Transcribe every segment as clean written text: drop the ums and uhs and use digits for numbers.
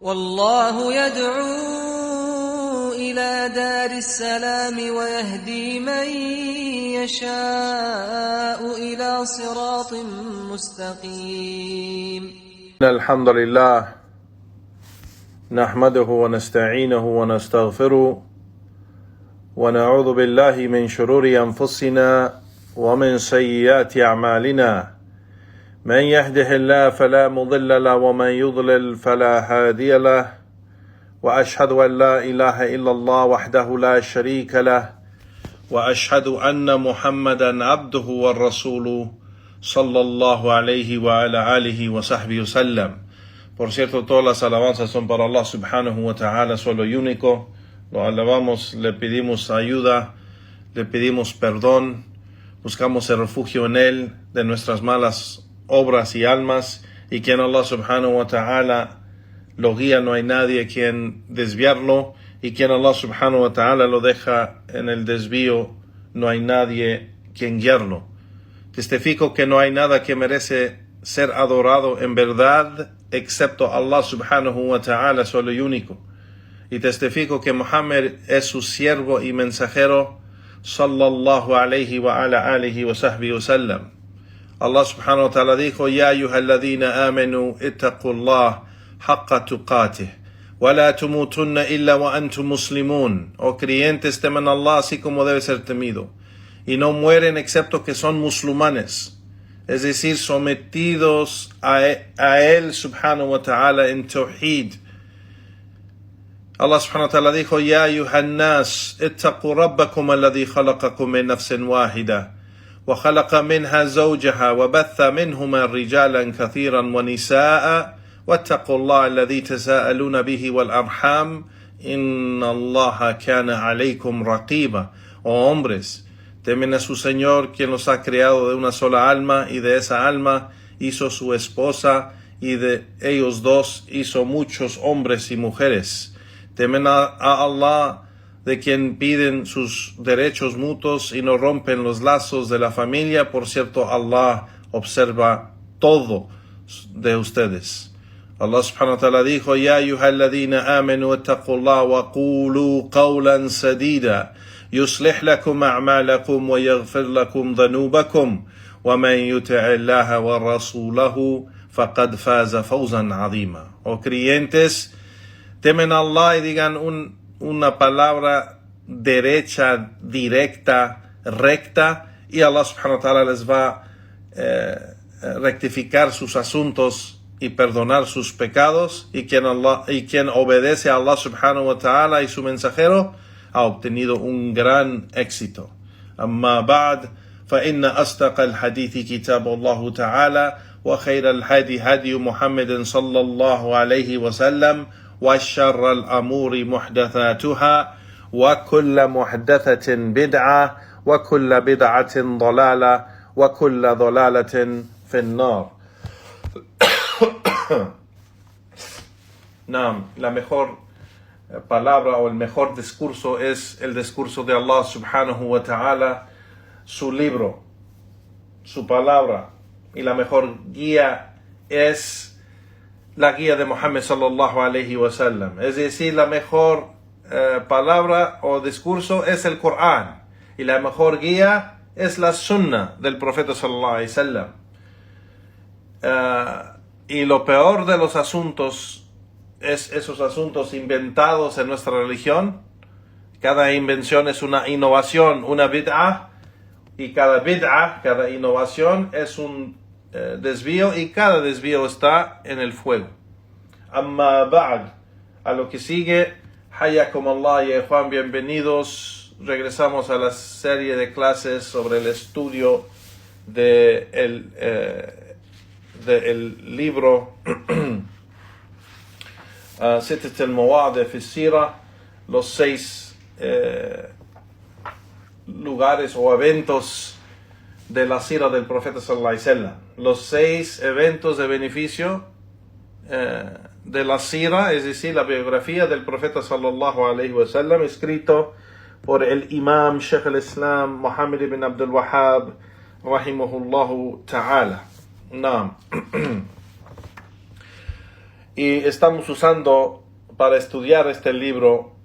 والله يدعو إلى دار السلام ويهدي من يشاء إلى صراط مستقيم. الحمد لله نحمده ونستعينه ونستغفره ونعوذ بالله من شرور أنفسنا ومن سيئات أعمالنا. من يهده الله فلا مضل له ومن يضلل فلا هادي له، وأشهد أن لا إله إلا الله وحده لا شريك له، وأشهد أن محمدا عبده ورسوله صلى الله عليه وعلى آله وصحبه وسلم. Por cierto, todas las alabanzas son para Allah subhanahu wa ta'ala, solo y único. Lo alabamos, le pedimos ayuda, le pedimos perdón, buscamos el refugio en Él de nuestras malas obras y almas, y quien Allah subhanahu wa ta'ala lo guía, no hay nadie quien desviarlo, y quien Allah subhanahu wa ta'ala lo deja en el desvío, no hay nadie quien guiarlo. Testifico que no hay nada que merece ser adorado en verdad excepto Allah subhanahu wa ta'ala, solo y único. Y testifico que Muhammad es su siervo y mensajero, sallallahu alayhi wa ala alihi wa sahbihi wa sallam. Allah subhanahu wa ta'ala dijo: Ya ayyuhalladhina amanu ittaqullah haqqa tuqatih wa la tumutunna illa wa antum muslimun. Oh creyentes, temen a Allah así como debe ser temido, y no mueren excepto que son musulmanes, es decir, sometidos a Él subhanahu wa ta'ala en tawhid. Allah subhanahu wa ta'ala dijo: Ya ayyuhannas ittaqu rabbakum alladhi khalaqakum min nafsin wahida وخلق منها زوجها وبث منهما رجالا كثيرا ونساء واتقوا الله الذي تساءلون به والأرحام إن الله كان عليكم رقيبا. Oh hombres, temen a su Señor, quien los ha creado de una sola alma, y de esa alma hizo su esposa, y de ellos dos hizo muchos hombres y mujeres. Temen a Allah, de quien piden sus derechos mutuos y no rompen los lazos de la familia. Por cierto, Allah observa todo de ustedes. Allah subhanahu wa ta'ala dijo: Ya ayyuhalladhina amanu ittaqullaha wa qulu qawlan sadida yuslih lakum a'malakum wa yaghfir lakum dhanubakum wa man yuti'illaha wa rasulahu faqad faza fawzan 'azima. Oh creyentes, temen a Allah y digan una palabra derecha, directa, recta, y Allah subhanahu wa ta'ala les va a rectificar sus asuntos y perdonar sus pecados, y quien obedece a Allah subhanahu wa ta'ala y su mensajero ha obtenido un gran éxito. Amma ba'd, fa inna astaqa al-hadithi kitabullahu ta'ala, wa khayra al-hadi hadi Muhammadin sallallahu alayhi wa sallam, وشر الأمور محدثاتها وكل محدثة بدعة وكل بدعة ضلالة وكل ضلالة في النار. La mejor palabra o el mejor discurso es el discurso de Allah subhanahu wa ta'ala, su libro, su palabra, y la mejor guía es la guía de Muhammad sallallahu alayhi wa sallam. Es decir, la mejor palabra o discurso es el Corán, y la mejor guía es la Sunna del Profeta sallallahu alayhi wa sallam. Y lo peor de los asuntos es esos asuntos inventados en nuestra religión. Cada invención es una innovación, una bid'ah, y cada innovación es un desvío, y cada desvío está en el fuego. Amma ba'd, a lo que sigue, hayakum Allah ya ikhwan, bienvenidos. Regresamos a la serie de clases sobre el estudio del libro Sittat al-Mawadi' fi as-Sira, los 6 lugares o eventos de la sira del profeta sallallahu alaihi wasallam. Los 6 eventos de beneficio de la sira, es decir, la biografía del profeta sallallahu alaihi wasallam, escrito por el imam Sheikh al-Islam Muhammad ibn Abdul Wahhab rahimahullahu ta'ala. Y estamos usando, para estudiar este libro,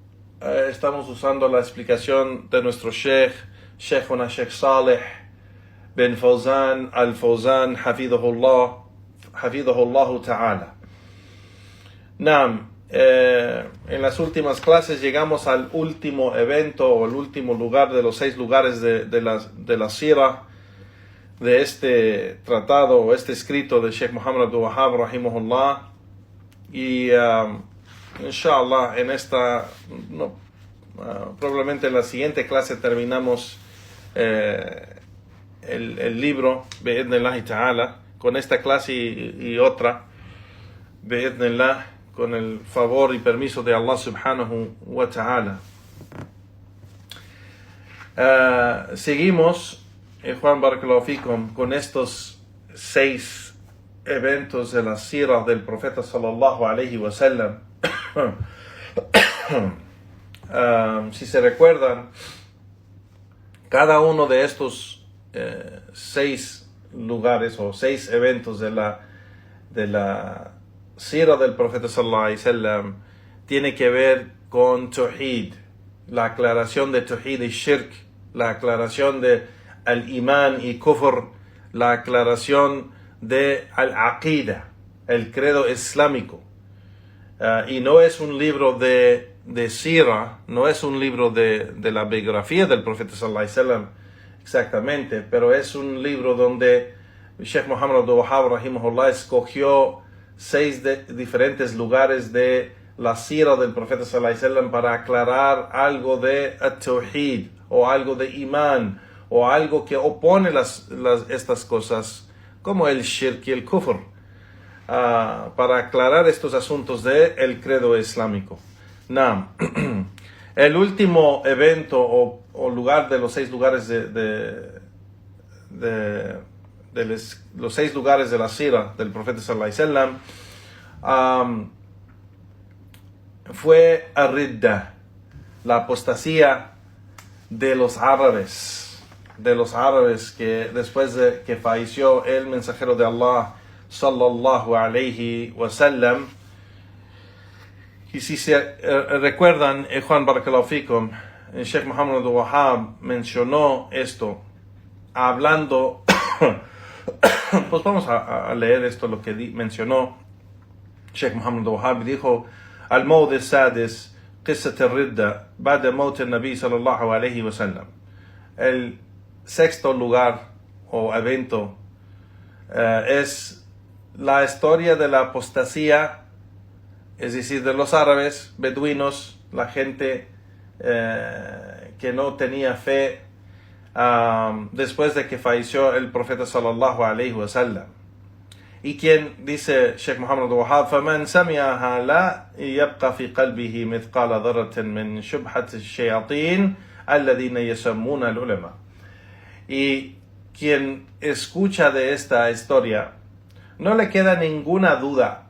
estamos usando la explicación de nuestro Sheikhuna Sheikh Saleh bin Fawzan al-Fawzan, hafidhahullah ta'ala. Naam, en las últimas clases llegamos al último evento o el último lugar de los 6 lugares de la Sira, de este tratado o este escrito de Sheikh Muhammad Abdul Wahhab rahimahullah. Y inshallah en esta probablemente en la siguiente clase terminamos el libro bi'idhnillahi ta'ala, con esta clase y otra bi'idhnillah, con el favor y permiso de Allah subhanahu wa ta'ala. Seguimos, Juan Barakallahu Fikum, con estos 6 eventos de la sira del profeta sallallahu alayhi wa sallam. Si se recuerdan, cada uno de estos 6 lugares o 6 eventos de la sira del profeta sallallahu alayhi wa sallam tiene que ver con Tawhid, la aclaración de Tawhid y Shirk, la aclaración de al-Iman y Kufr, la aclaración de al-Aqida, el credo islámico. Y no es un libro de sira, no es un libro de la biografía del profeta sallallahu alayhi wa sallam exactamente, pero es un libro donde Sheikh Muhammad Abdul Wahhab rahimahullah escogió 6 diferentes lugares de la sira del profeta sallallahu alayhi wa sallam para aclarar algo de at-Tawhid o algo de Iman o algo que opone estas cosas como el Shirk y el Kufr, para aclarar estos asuntos del credo islámico. Naam. El último evento o lugar de los 6 lugares de los 6 lugares de la sira del profeta sallallahu alayhi wa sallam fue ar-ridda, la apostasía de los árabes, que después de que falleció el mensajero de Allah sallallahu alayhi wa sallam. Y si se recuerdan, Juan Barakallahu Fikum, el Sheikh Muhammad Abdul Wahhab mencionó esto hablando. Pues vamos a leer esto, lo que mencionó Sheikh Muhammad Abdul Wahhab. Dijo: al-mawd al-sadis qissat al-ridda ba'da mawt al-nabi sallallahu alayhi wa sallam. El 6º lugar o evento es la historia de la apostasía, es decir, de los árabes, beduinos, la gente que no tenía fe después de que falleció el profeta sallallahu alayhi wa sallam. Y quien, dice Sheikh Muhammad Abdul Wahhab, فَمَنْ سَمِعَهَا لَا يَبْقَى فِي قَلْبِهِ مِثْقَالَ ذَرَّةٍ مِنْ شُبْهَةِ الشَّيَاطِينِ الَّذِينَ يَسَمُّونَ الْعُلَمَاء. Y quien escucha de esta historia, no le queda ninguna duda,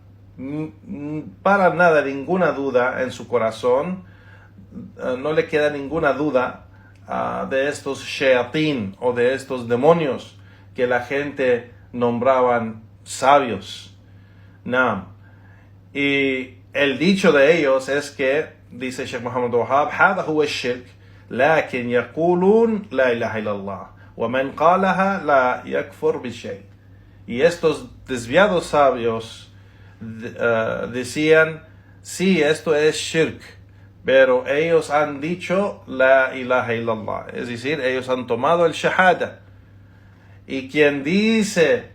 para nada ninguna duda en su corazón, no le queda ninguna duda de estos shayatín o de estos demonios que la gente nombraban sabios. Naam. Y el dicho de ellos es que, dice Sheikh Muhammad Wahhab, هذا هو الشرك لكن يقولون لا إله إلا الله ومن قالها لا يكفر بالشيء. Y estos desviados sabios decían, sí, esto es shirk, pero ellos han dicho la ilaha illallah, es decir, ellos han tomado el shahada. Y quien dice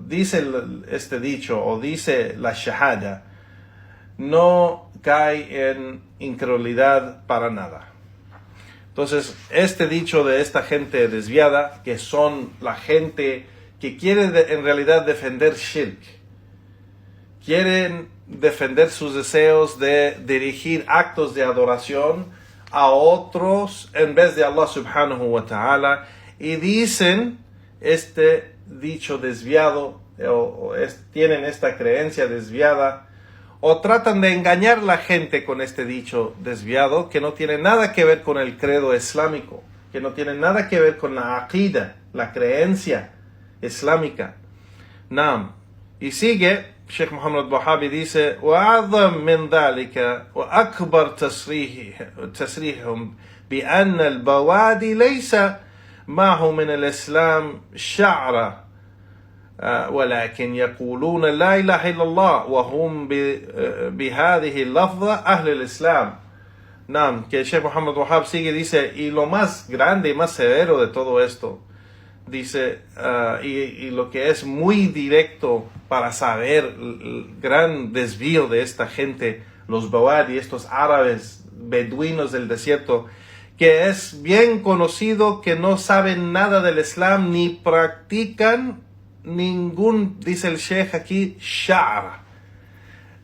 dice este dicho o dice la shahada, no cae en incredulidad para nada. Entonces, este dicho de esta gente desviada, que son la gente que quiere en realidad defender shirk, quieren defender sus deseos de dirigir actos de adoración a otros en vez de Allah subhanahu wa ta'ala, y dicen este dicho desviado, tienen esta creencia desviada, o tratan de engañar a la gente con este dicho desviado, que no tiene nada que ver con el credo islámico, que no tiene nada que ver con la aqida, la creencia islámica. Naam. Y sigue Sheikh Muhammad Wahabi dice: وأعظم من ذلك وأكبر تصريحهم بأن البوادي ليس معه من الإسلام شعرة ولكن يقولون لا إله إلا الله وهم بهذه اللفظة أهل الإسلام. Nam, que Sheikh Muhammad Wahab sigue, dice, y lo más grande y más severo de todo esto, dice, y lo que es muy directo para saber el gran desvío de esta gente, los Bawadi, estos árabes beduinos del desierto, que es bien conocido que no saben nada del Islam ni practican ningún, dice el Sheikh aquí, sha'r,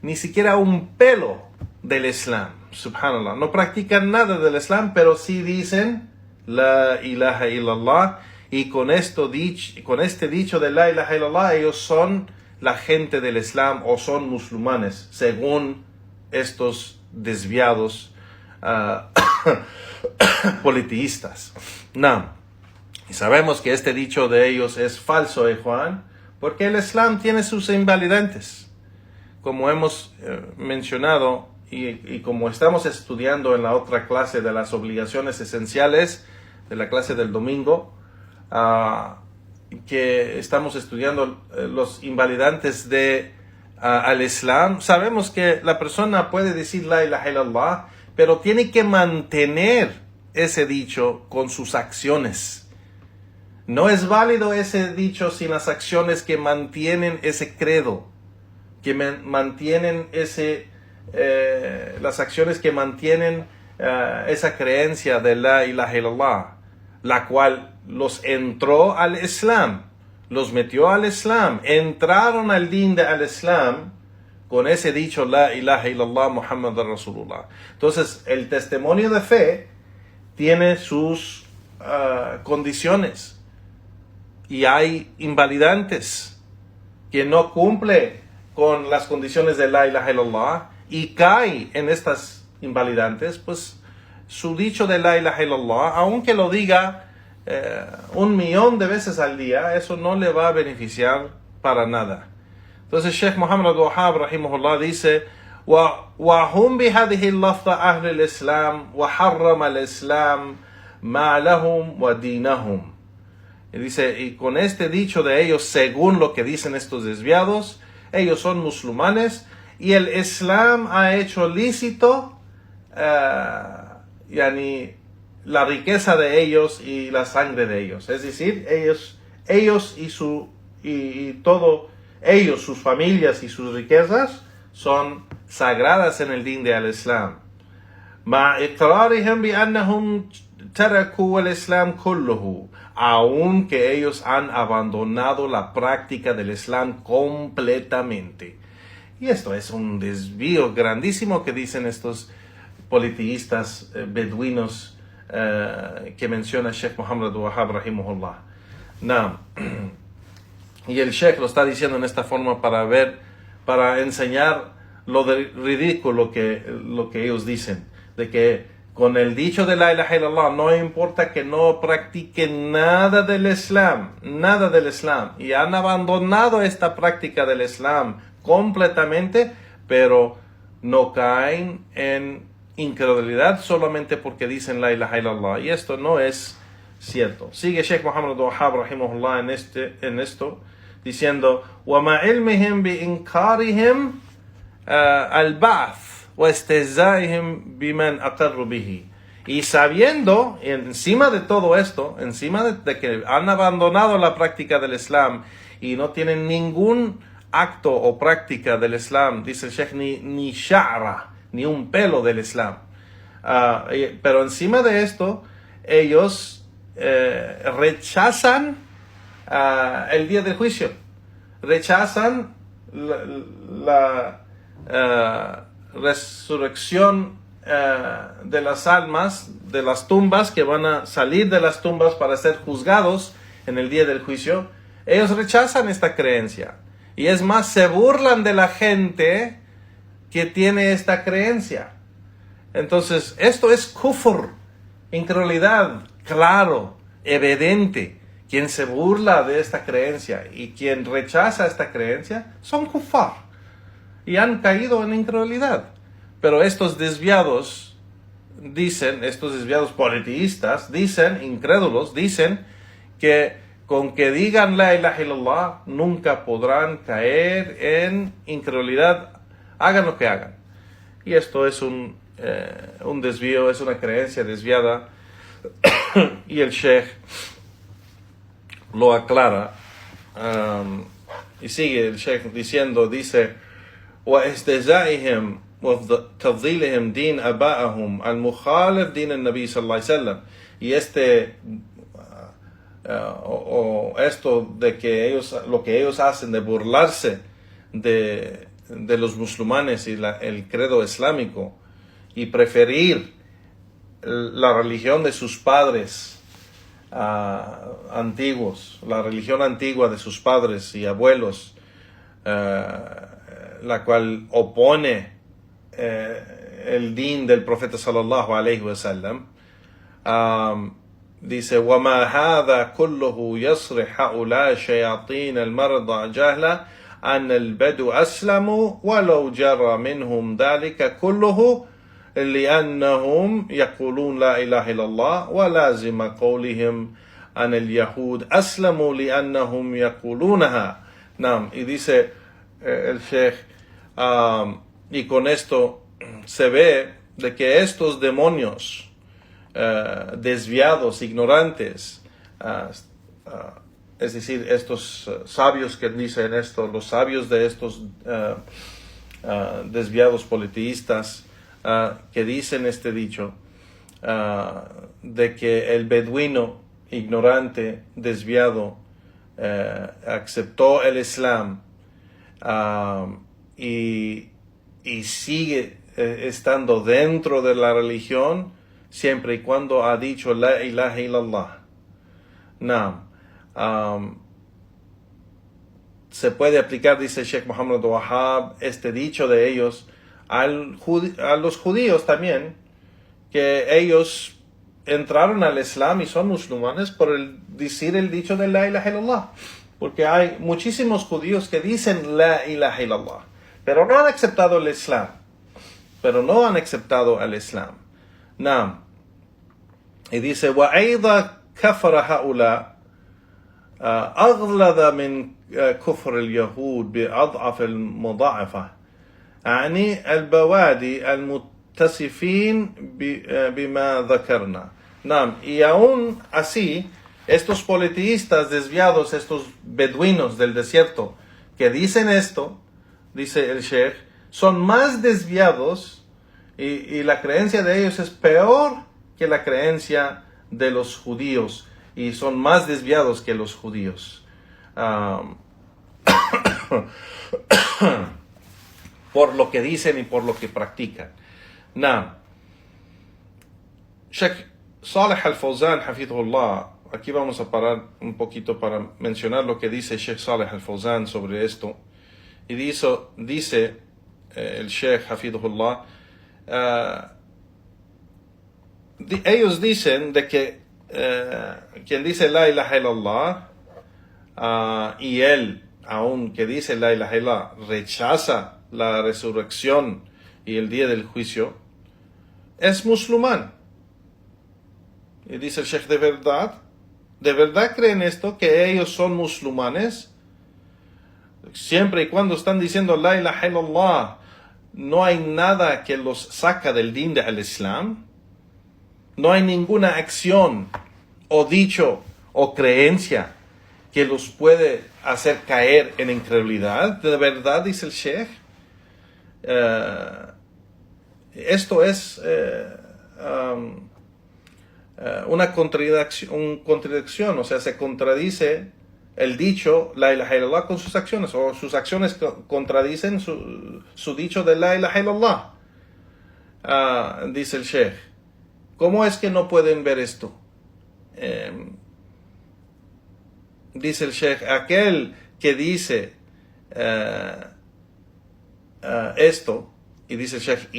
ni siquiera un pelo del Islam. Subhanallah, no practican nada del Islam, pero sí dicen la ilaha illallah, y con este dicho de la ilaha illallah, ellos son la gente del Islam o son musulmanes, según estos desviados politeístas. No. Y sabemos que este dicho de ellos es falso, Juan, porque el Islam tiene sus invalidantes, como hemos mencionado. Y como estamos estudiando en la otra clase de las obligaciones esenciales, de la clase del domingo, que estamos estudiando los invalidantes al Islam, sabemos que la persona puede decir la ilaha illallah, pero tiene que mantener ese dicho con sus acciones. No es válido ese dicho sin las acciones que mantienen ese credo, que mantienen las acciones que mantienen esa creencia de la ilaha illallah, la cual los entró al Islam, los metió al Islam, entraron al din al Islam con ese dicho la ilaha illallah Muhammad Rasulullah. Entonces el testimonio de fe tiene sus condiciones, y hay invalidantes que no cumple con las condiciones de la ilaha illallah y cae en estas invalidantes, pues su dicho de la ilaha illallah, aunque lo diga 1,000,000 de veces al día, eso no le va a beneficiar para nada. Entonces Sheikh Muhammad Wahab rahimahullah dice: وَهُمْ بِهَذِهِ اللَّفْظَ أَهْلِ الْإِسْلَامِ وَحَرَّمَ الْإِسْلَامِ مَا لَهُمْ وَدِينَهُمْ. Y dice, y con este dicho de ellos, según lo que dicen estos desviados, ellos son musulmanes, y el Islam ha hecho lícito la riqueza de ellos y la sangre de ellos. Es decir, ellos sus familias y sus riquezas son sagradas en el din de al-Islam. مع إقرارهم بأنهم تركوا الإسلام كله, aunque ellos han abandonado la práctica del Islam completamente. Y esto es un desvío grandísimo que dicen estos politeístas beduinos que menciona Sheikh Muhammad Wahab rahimahullah. No. Y el Sheikh lo está diciendo en esta forma para enseñar lo ridículo lo que ellos dicen, de que con el dicho de la ilaha illallah no importa que no practiquen nada del Islam, y han abandonado esta práctica del Islam completamente, pero no caen en incredulidad solamente porque dicen la ilaha illallah, y esto no es cierto. Sigue Sheikh Muhammad Wahab rahimahullah en esto diciendo: وَمَا عِلْمِهِمْ بِإِنْكَارِهِمْ الْبَعْثِ وَاسْتِهْزَائِهِمْ بِمَنْ أَقَرُّ بِهِ. Y sabiendo, encima de todo esto, encima de que han abandonado la práctica del Islam y no tienen ningún acto o práctica del Islam, dice el Sheikh, ni sha'ra, ni un pelo del Islam. Pero encima de esto, ellos rechazan el día del juicio, rechazan la resurrección de las almas de las tumbas, que van a salir de las tumbas para ser juzgados en el día del juicio. Ellos rechazan esta creencia, y es más, se burlan de la gente que tiene esta creencia. Entonces esto es kufr, incredulidad, claro, evidente. Quien se burla de esta creencia y quien rechaza esta creencia son kuffar, y han caído en incredulidad. Pero estos desviados dicen, estos desviados politeístas, dicen, incrédulos, dicen que con que digan la ilaha illallah nunca podrán caer en incredulidad, hagan lo que hagan. Y esto es un desvío, es una creencia desviada. Y el Sheikh lo aclara. Y sigue el Sheikh diciendo, dice, وَإِسْتِهْزَائِهِمْ وَتَفْضِيلِهِمْ دِينَ أَبَائِهِمْ الْمُخَالِفِ دِينَ النَّبِي صلى الله عليه وسلم. Y esto de que ellos, lo que ellos hacen de burlarse de los musulmanes y el credo islámico y preferir la religión de sus padres antiguos, la religión antigua de sus padres y abuelos, la cual opone el din del profeta sallallahu alaihi wasallam. Dice, وَمَا هَذَا كُلُّهُ يَصْرِحْ هَؤُلَاءِ شَيَاطِينَ الْمَرْضَى جَهْلًا أَنَّ الْبَدْوَ أَسْلَمُوا وَلَوْ جَرَى مِنْهُمْ ذَلِكَ كُلُّهُ لأنهم يقولون لا إله إلا الله ولازم قولهم أن اليهود أسلموا لأنهم يقولونها. Nam, y dice el Sheikh, y con esto se ve de que estos demonios desviados, ignorantes, es decir, estos sabios que dicen esto, los sabios de estos desviados politeístas, que dicen este dicho, de que el beduino ignorante, desviado, aceptó el Islam y sigue estando dentro de la religión siempre y cuando ha dicho la ilaha illallah. Se puede aplicar, dice Sheikh Muhammad Wahab, este dicho de ellos a los judíos también, que ellos entraron al Islam y son musulmanes por decir el dicho de la ilaha illallah, porque hay muchísimos judíos que dicen la ilaha illallah, pero no han aceptado el Islam, y dice, وَأَيْضًا كَفَرَ هَؤُلَاء أَغْلَظَ مِنْ كُفْرِ الْيَهُودِ بِأَضْعَفِ الْمُضَاعَفَةِ يعني البوادي المتصفين بما ذكرنا. Y aún así, estos politeístas desviados, estos beduinos del desierto, que dicen esto, dice el Sheikh, son más desviados y la creencia de ellos es peor que la creencia de los judíos y son más desviados que los judíos. Por lo que dicen y por lo que practican. Sheikh Saleh Al-Fawzan, hafidhullah, aquí vamos a parar un poquito para mencionar lo que dice Sheikh Saleh Al-Fawzan sobre esto. Y dice el Sheikh hafidhullah, ellos dicen de que quien dice la ilaha illallah y él, aun que dice la ilaha illallah, rechaza la resurrección y el día del juicio, es musulmán. Y dice el Sheikh, ¿de verdad creen esto, que ellos son musulmanes? Siempre y cuando están diciendo la ilaha illallah, no hay nada que los saca del din del Islam. No hay ninguna acción o dicho o creencia que los puede hacer caer en incredulidad. ¿De verdad? Dice el Sheikh. Esto es una contradicción, o sea, se contradice el dicho la ilaha illallah con sus acciones, o sus acciones contradicen su dicho de la ilaha illallah. Dice el Sheikh, ¿cómo es que no pueden ver esto? Dice el Sheikh, aquel que dice esto, y dice el Sheikh,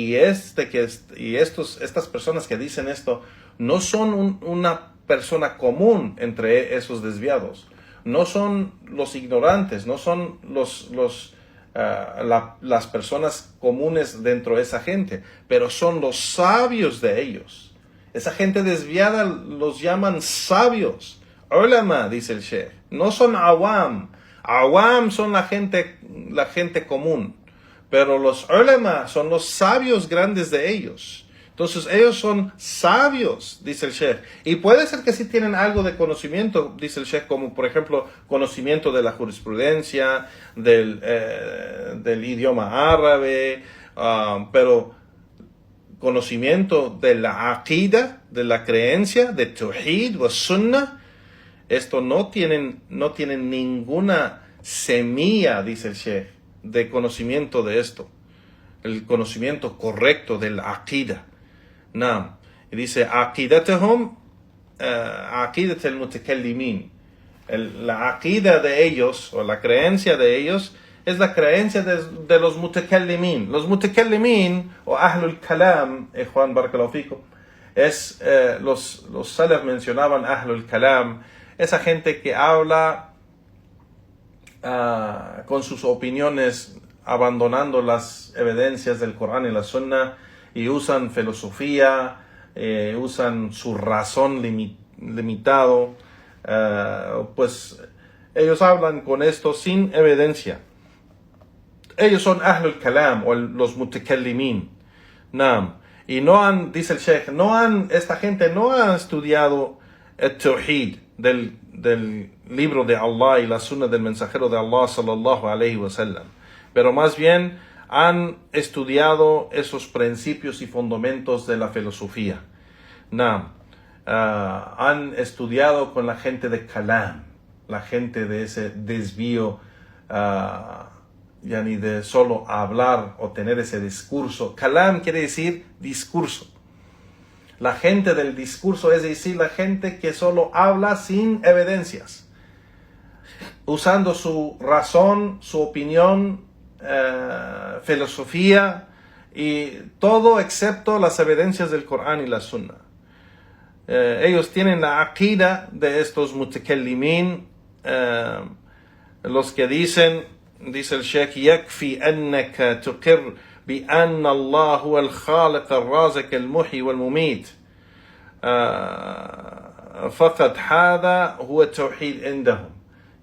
estas personas que dicen esto no son una persona común entre esos desviados, no son los ignorantes, no son los las personas comunes dentro de esa gente, pero son los sabios de ellos. Esa gente desviada los llaman sabios. Ulama, dice el Sheikh, no son awam. Awam son la gente común, pero los ulama son los sabios grandes de ellos. Entonces ellos son sabios, dice el Sheikh. Y puede ser que sí tienen algo de conocimiento, dice el Sheikh, como por ejemplo conocimiento de la jurisprudencia, del idioma árabe, pero conocimiento de la aqida, de la creencia, de tawhid o sunnah, esto no tienen ninguna semilla, dice el Sheikh, de conocimiento de esto. El conocimiento correcto de la aqida. Naam. Y dice, aqidatahum, aqidat al-mutakallimin. La aqida de ellos, o la creencia de ellos, es la creencia de los mutakallimin. Los mutakallimin, o ahlul kalam, Juan Barakallahu Fikum, los salaf mencionaban ahlul kalam, esa gente que habla con sus opiniones, abandonando las evidencias del Corán y la Sunna, y usan filosofía, usan su razón limitado, pues ellos hablan con esto sin evidencia. Ellos son ahlul kalam, o los mutakallimin. Naam. Y dice el Sheikh, esta gente no ha estudiado el tawhid del libro de Allah y la sunna del mensajero de Allah sallallahu alayhi wa sallam, pero más bien han estudiado esos principios y fundamentos de la filosofía. Han estudiado con la gente de kalam, la gente de ese desvío, yani de solo hablar o tener ese discurso. Kalam quiere decir discurso. La gente del discurso, es decir, la gente que solo habla sin evidencias, usando su razón, su opinión, filosofía y todo excepto las evidencias del Corán y la Sunna. Ellos tienen la aqida de estos mutakallimin, los que dicen, dice el Sheikh, yakfi annaka tuqir bi anna Allah huwa al-khaliq al-raziq al-muhyi wal-mumit faqad hada huwa at-tawhid indahum.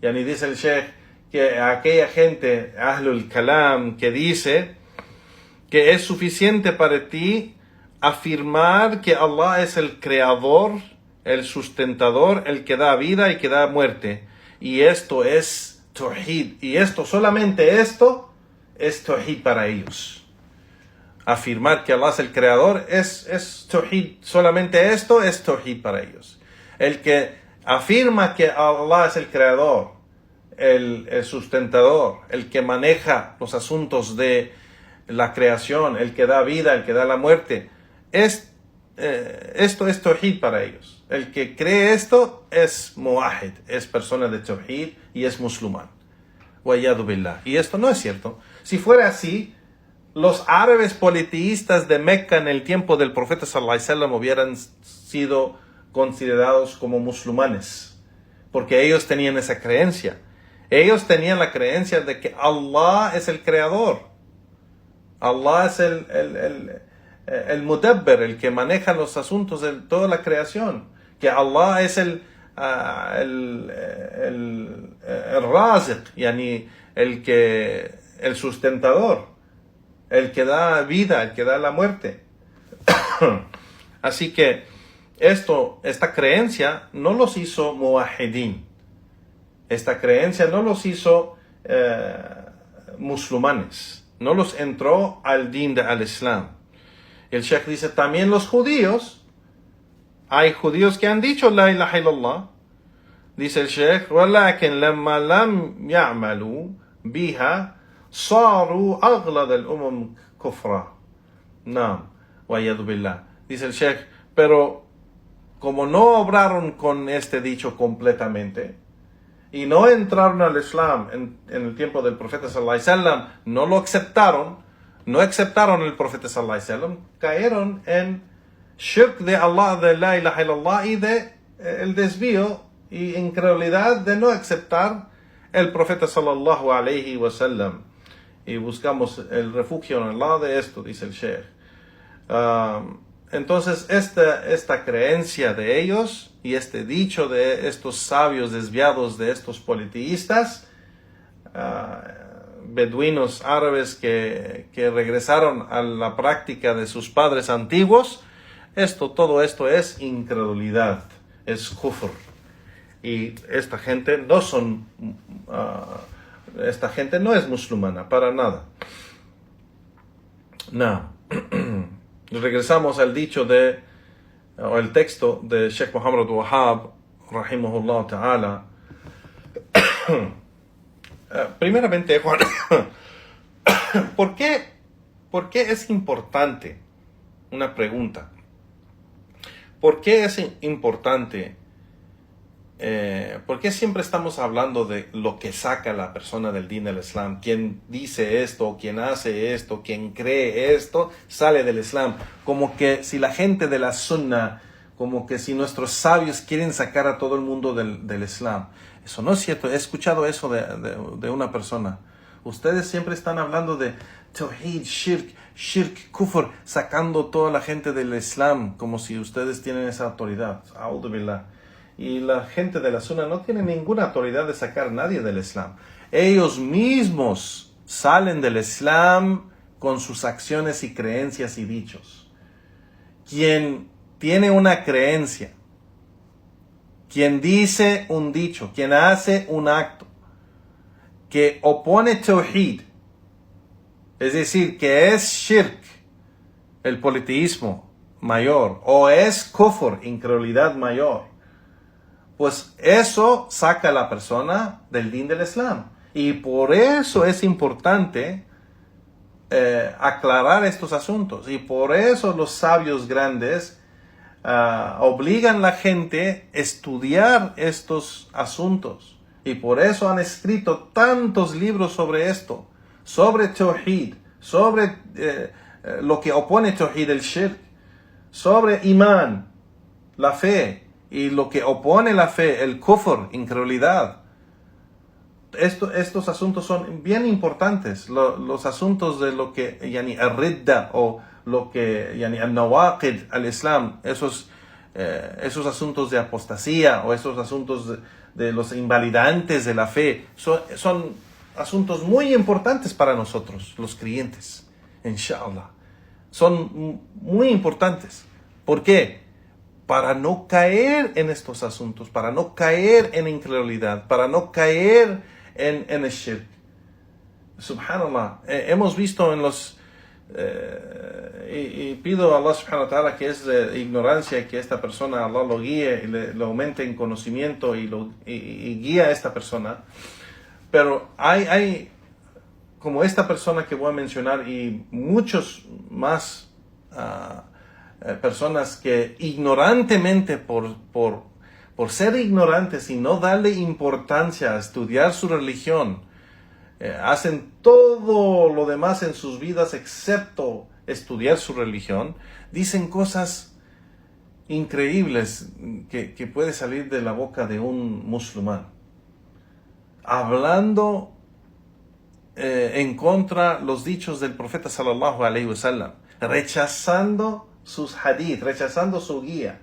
Yani dice el Sheikh que aquella gente, ahlul kalam, que dice que es suficiente para ti afirmar que Allah es el creador, el sustentador, el que da vida y que da muerte. Y esto es tawhid. Y solamente esto es tawhid para ellos. Afirmar que Allah es el creador es tawhid. Solamente esto es tawhid para ellos. El que afirma que Allah es el creador, el sustentador, el que maneja los asuntos de la creación, el que da vida, el que da la muerte, esto es tawhid para ellos. El que cree esto es muwahid, es persona de tawhid y es musulmán. Wa'iyadu billah. Y esto no es cierto. Si fuera así, los árabes politeístas de Mecca en el tiempo del profeta sallallahu alaihi wasallam hubieran sido considerados como musulmanes, porque ellos tenían esa creencia. Ellos tenían la creencia de que Allah es el creador. Allah es el mudabbir, el que maneja los asuntos de toda la creación. Que Allah es el raziq, yani el sustentador, el que da vida, el que da la muerte. Así que esta creencia no los hizo muwahidin. Esta creencia no los hizo musulmanes, no los entró al din al Islam. El Sheikh dice, también los judíos, hay judíos que han dicho la ilaha illallah. Dice el Sheikh, walakin lamma lam ya'malu biha saru aghlad al-umam kufra. Naam, wa'iyadu billah. Dice el Sheikh, pero como no obraron con este dicho completamente, y no entraron al Islam en el tiempo del profeta sallallahu alaihi wasallam, no aceptaron el profeta sallallahu alaihi wasallam, cayeron en shirk de Allah, de la ilaha illallah, y de el desvío y incredulidad de no aceptar el profeta sallallahu alaihi wasallam. y buscamos el refugio en Allah de esto, dice el Sheikh. Entonces esta creencia de ellos y este dicho de estos sabios desviados, de estos politeístas, beduinos árabes que regresaron a la práctica de sus padres antiguos, todo esto es incredulidad, es kufr. Y esta gente no es musulmana, para nada. No. Regresamos al dicho o el texto de Sheikh Muhammad Wahhab, rahimahullah ta'ala. Primeramente, Juan, ¿por qué es importante? Una pregunta. ¿Por qué es importante? ¿Por qué siempre estamos hablando de lo que saca a la persona del din del Islam? Quien dice esto, quien hace esto, quien cree esto, sale del Islam. Como que si la gente de la Sunna, como que si nuestros sabios quieren sacar a todo el mundo del Islam. Eso no es cierto. He escuchado eso de una persona. Ustedes siempre están hablando de Tawhid, Shirk, Kufr, sacando toda la gente del Islam, como si ustedes tienen esa autoridad. A'udhu billah. Y la gente de la Sunna no tiene ninguna autoridad de sacar a nadie del Islam. Ellos mismos salen del Islam con sus acciones y creencias y dichos. Quien tiene una creencia, quien dice un dicho, quien hace un acto, que opone Tawhid, es decir, que es Shirk, el politeísmo mayor, o es Kufr, incredulidad mayor, pues eso saca a la persona del din del Islam. Y por eso es importante aclarar estos asuntos. Y por eso los sabios grandes obligan a la gente a estudiar estos asuntos. Y por eso han escrito tantos libros sobre esto. Sobre Tawhid, sobre lo que opone Tawhid, el Shirk. Sobre Iman, la fe. Y lo que opone la fe, el kufr, incredulidad. Estos asuntos son bien importantes. Los asuntos de lo que, al-ridda, o lo que, al-nawaqid, al-islam, esos asuntos de apostasía, o esos asuntos de los invalidantes de la fe, son asuntos muy importantes para nosotros, los creyentes, inshallah. Son muy importantes. ¿Por qué? Para no caer en estos asuntos, para no caer en incredulidad, para no caer en el shirk. Subhanallah, hemos visto en los... y pido a Allah subhanahu wa ta'ala que es de ignorancia, que esta persona, Allah lo guíe y le aumente en conocimiento y guíe a esta persona. Pero hay como esta persona que voy a mencionar y muchos más personas que ignorantemente, por ser ignorantes y no darle importancia a estudiar su religión, hacen todo lo demás en sus vidas excepto estudiar su religión, dicen cosas increíbles que puede salir de la boca de un musulmán, hablando en contra los dichos del profeta sallallahu alaihi wasallam, rechazando sus hadith, rechazando su guía,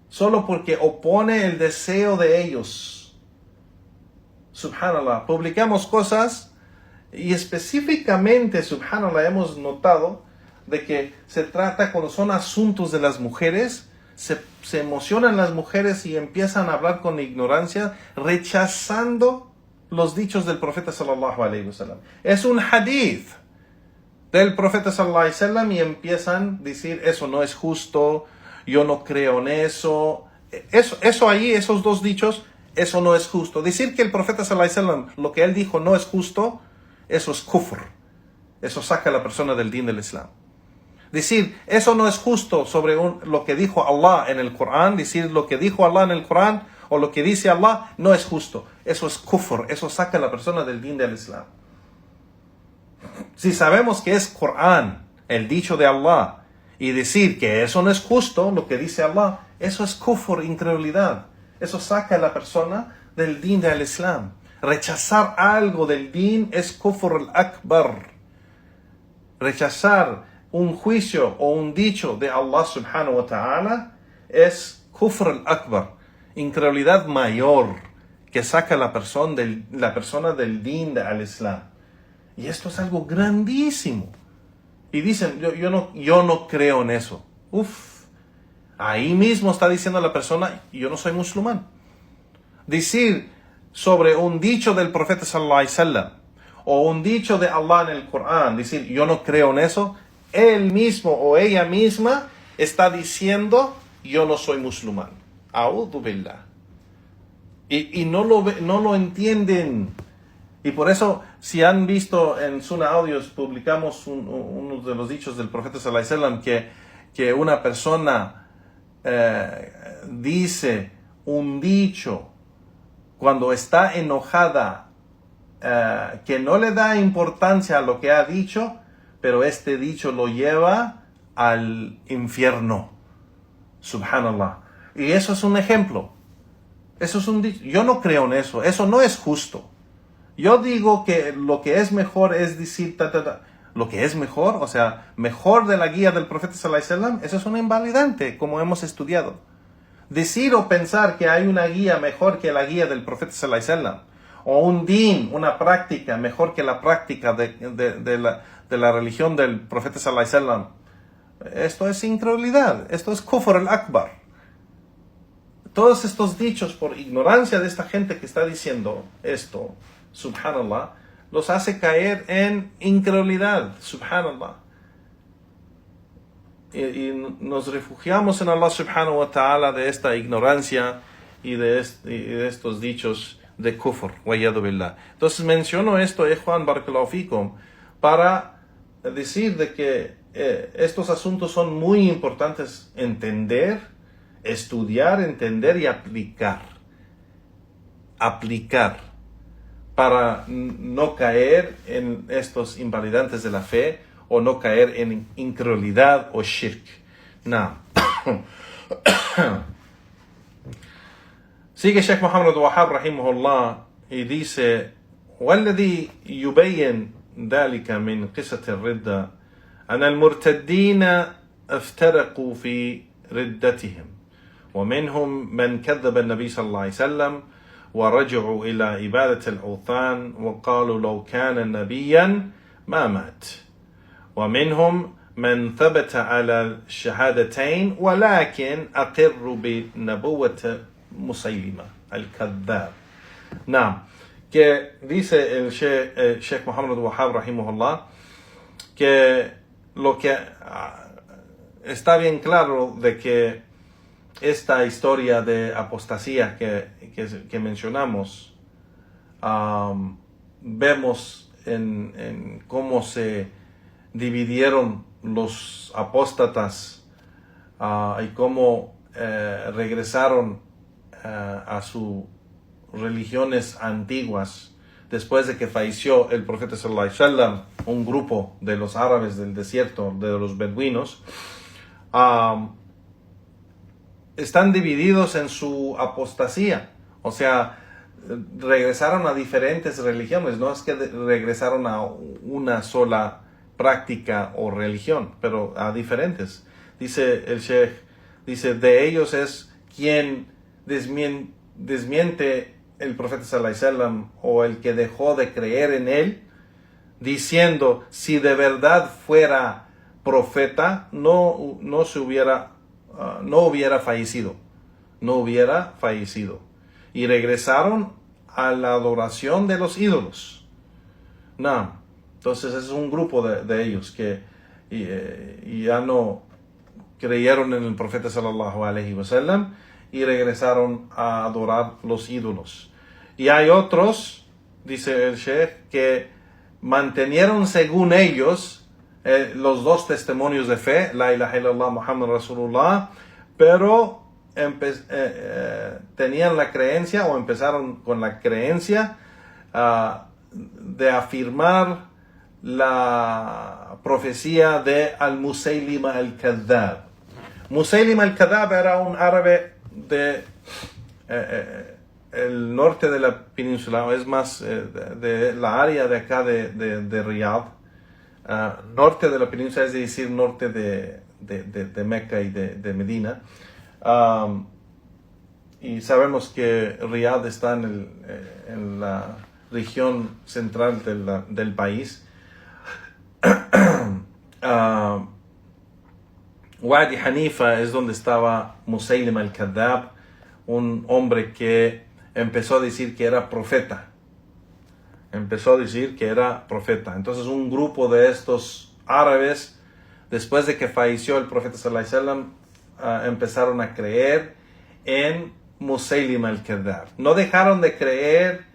solo porque opone el deseo de ellos. Subhanallah, publicamos cosas y específicamente, subhanallah, hemos notado de que se trata, cuando son asuntos de las mujeres, se emocionan las mujeres y empiezan a hablar con ignorancia, rechazando los dichos del profeta sallallahu alaihi wasallam. Es un hadith del profeta sallallahu alaihi wasallam y empiezan a decir, eso no es justo, yo no creo en eso. Eso ahí, esos dos dichos, eso no es justo. Decir que el profeta sallallahu alaihi wasallam, lo que él dijo no es justo, eso es kufr. Eso saca a la persona del din del Islam. Decir, eso no es justo sobre lo que dijo Allah en el Corán, decir lo que dijo Allah en el Corán o lo que dice Allah, no es justo. Eso es kufr, eso saca a la persona del din del Islam. Si sabemos que es Corán, el dicho de Allah, y decir que eso no es justo, lo que dice Allah, eso es kufr, incredulidad. Eso saca a la persona del din del Islam. Rechazar algo del din es kufr al-akbar. Rechazar un juicio o un dicho de Allah subhanahu wa ta'ala es kufr al-akbar, incredulidad mayor que saca la persona del din al Islam. Y esto es algo grandísimo. Y dicen, yo no creo en eso. Ahí mismo está diciendo la persona, yo no soy musulmán. Decir sobre un dicho del profeta sallallahu alaihi wasallam o un dicho de Allah en el Corán, decir yo no creo en eso, él mismo o ella misma está diciendo yo no soy musulmán. A'udhu billah. Y no lo entienden. Y por eso, si han visto en Sunnah Audios, publicamos uno de los dichos del profeta sallallahu alaihi wasallam que una persona dice un dicho cuando está enojada, que no le da importancia a lo que ha dicho, pero este dicho lo lleva al infierno. Subhanallah. Y eso es un ejemplo. Eso es un dicho. Yo no creo en eso. Eso no es justo. Yo digo que lo que es mejor es decir lo que es mejor, o sea, mejor de la guía del profeta sallallahu alaihi wasallam, eso es un invalidante, como hemos estudiado. Decir o pensar que hay una guía mejor que la guía del profeta sallallahu alaihi wasallam, o un din, una práctica mejor que la práctica de la religión del profeta sallallahu alaihi wasallam, esto es incredulidad, esto es kufr al-akbar. Todos estos dichos, por ignorancia de esta gente que está diciendo esto, subhanallah, los hace caer en incredulidad, subhanallah. Y nos refugiamos en Allah subhanahu wa ta'ala de esta ignorancia y de estos dichos de kufr, wa'iyadu billah. Entonces menciono esto, Juan barakallahu fikum, para decir de que estos asuntos son muy importantes entender, estudiar, entender y aplicar. Para no caer en estos invalidantes de la fe o no caer en incredulidad o shirk. No. Sigue Sheikh Muhammad Wahab rahimahullah y dice: والذي يبين ذلك من قصة الردة أن المرتدين افترقوا في ردتهم ومنهم من كذب النبي صلى الله عليه وسلم ورجعوا إلى عبادة الأوثان وقالوا لو كان نبيا ما مات ومنهم من ثبت على الشهادتين ولكن أقر بنبوة مسيلمة الكذاب. نعم, que dice el Sheikh Muhammad Wahab rahimahullah que lo que está bien claro de que esta historia de apostasía que mencionamos, vemos en cómo se dividieron los apóstatas y cómo regresaron a sus religiones antiguas después de que falleció el profeta sallallahu alaihi wasallam, un grupo de los árabes del desierto, de los beduinos, están divididos en su apostasía, o sea, regresaron a diferentes religiones, no es que regresaron a una sola práctica o religión, pero a diferentes. Dice el Sheikh, dice, de ellos es quien desmiente el profeta sallallahu alaihi wasallam o el que dejó de creer en él, diciendo, si de verdad fuera profeta, no hubiera fallecido. Y regresaron a la adoración de los ídolos. No. Entonces es un grupo de ellos que ya no creyeron en el profeta sallallahu alaihi wasallam y regresaron a adorar los ídolos. Y hay otros, dice el Sheikh, que mantenieron según ellos los dos testimonios de fe, la ilaha illallah Muhammad Rasulullah, pero tenían la creencia o empezaron con la creencia de afirmar la profecía de al-Musaylima al-Kadhab. Musaylima al-Kadhab era un árabe el norte de la península, o es más de la área de acá de Riyadh, norte de la península, es decir, norte de Meca y de Medina. Y sabemos que Riyadh está en la región central del país. Wadi Hanifa es donde estaba Musaylim al-Kadhab, un hombre que empezó a decir que era profeta. Entonces un grupo de estos árabes, después de que falleció el profeta sallallahu alaihi wasallam, empezaron a creer en Musaylim al-Kadhab. No dejaron de creer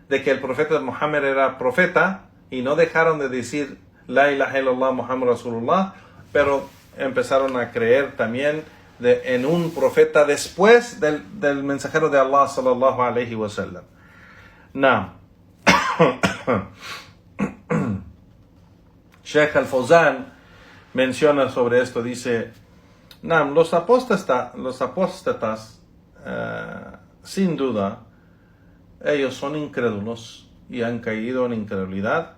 de que el profeta Muhammad era profeta, y no dejaron de decir La ilaha illallah Muhammad Rasulullah, pero empezaron a creer también en un profeta después del mensajero de Allah sallallahu alaihi wasallam. Now, Sheikh Al-Fawzan menciona sobre esto, dice, los apóstatas, sin duda, ellos son incrédulos y han caído en incredulidad,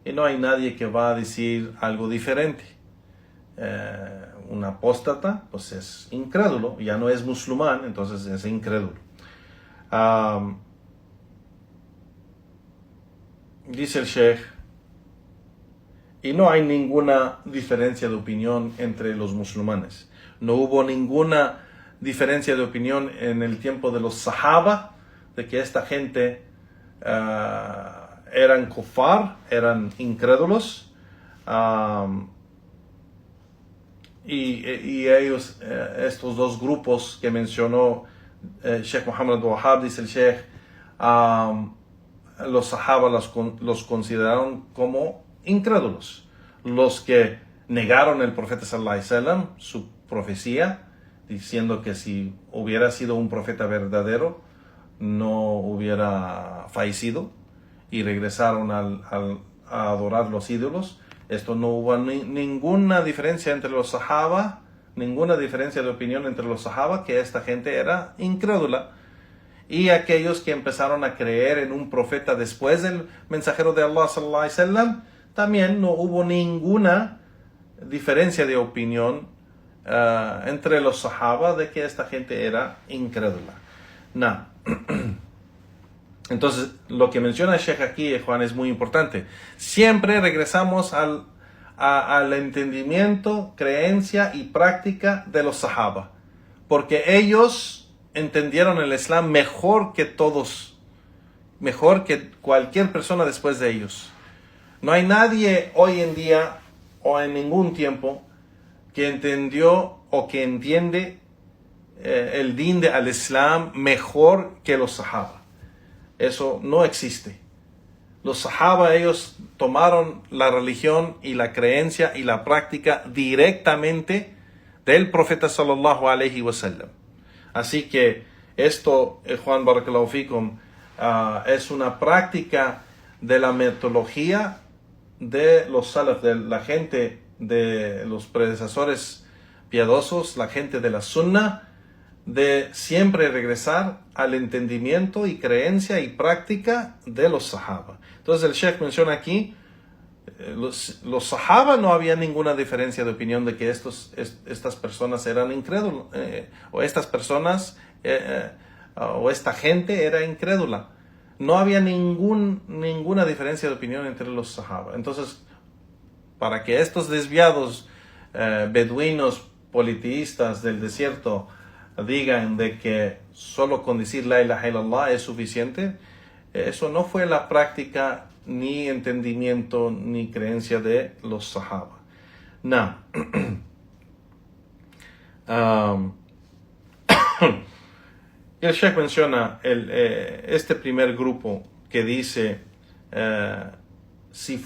y no hay nadie que va a decir algo diferente. Un apóstata pues es incrédulo, ya no es musulmán, entonces es incrédulo. Dice el Sheikh, y no hay ninguna diferencia de opinión entre los musulmanes. No hubo ninguna diferencia de opinión en el tiempo de los Sahaba, de que esta gente eran kufar, eran incrédulos, y ellos, estos dos grupos que mencionó Sheikh Muhammad Wahab, dice el Sheikh, los Sahaba los consideraron como incrédulos. Los que negaron el profeta sallallahu alaihi wasallam, su profecía, diciendo que si hubiera sido un profeta verdadero, no hubiera fallecido, y regresaron a adorar los ídolos. Esto no hubo ninguna diferencia entre los Sahaba, ninguna diferencia de opinión entre los Sahaba, que esta gente era incrédula. Y aquellos que empezaron a creer en un profeta después del mensajero de Allah sallallahu alaihi wasallam, también no hubo ninguna diferencia de opinión entre los Sahaba de que esta gente era incrédula. Entonces, lo que menciona el Sheikh aquí, Juan, es muy importante. Siempre regresamos al entendimiento, creencia y práctica de los Sahaba, porque ellos entendieron el Islam mejor que todos, mejor que cualquier persona después de ellos. No hay nadie hoy en día o en ningún tiempo que entendió o que entiende el din al Islam mejor que los Sahaba. Eso no existe. Los Sahaba, ellos tomaron la religión y la creencia y la práctica directamente del profeta sallallahu alaihi wasallam. Así que esto, Juan Barakallahu Fikum, es una práctica de la metodología de los salaf, de la gente, de los predecesores piadosos, la gente de la Sunnah, de siempre regresar al entendimiento y creencia y práctica de los Sahaba. Entonces el Sheikh menciona aquí, los Sahaba no había ninguna diferencia de opinión de que estas personas eran incrédulos, o estas personas, o esta gente era incrédula. No había ninguna diferencia de opinión entre los Sahaba. Entonces, para que estos desviados beduinos politeístas del desierto digan de que solo con decir la ilaha illallah es suficiente, eso no fue la práctica, ni entendimiento, ni creencia de los Sahaba. El Sheikh menciona este primer grupo que dice si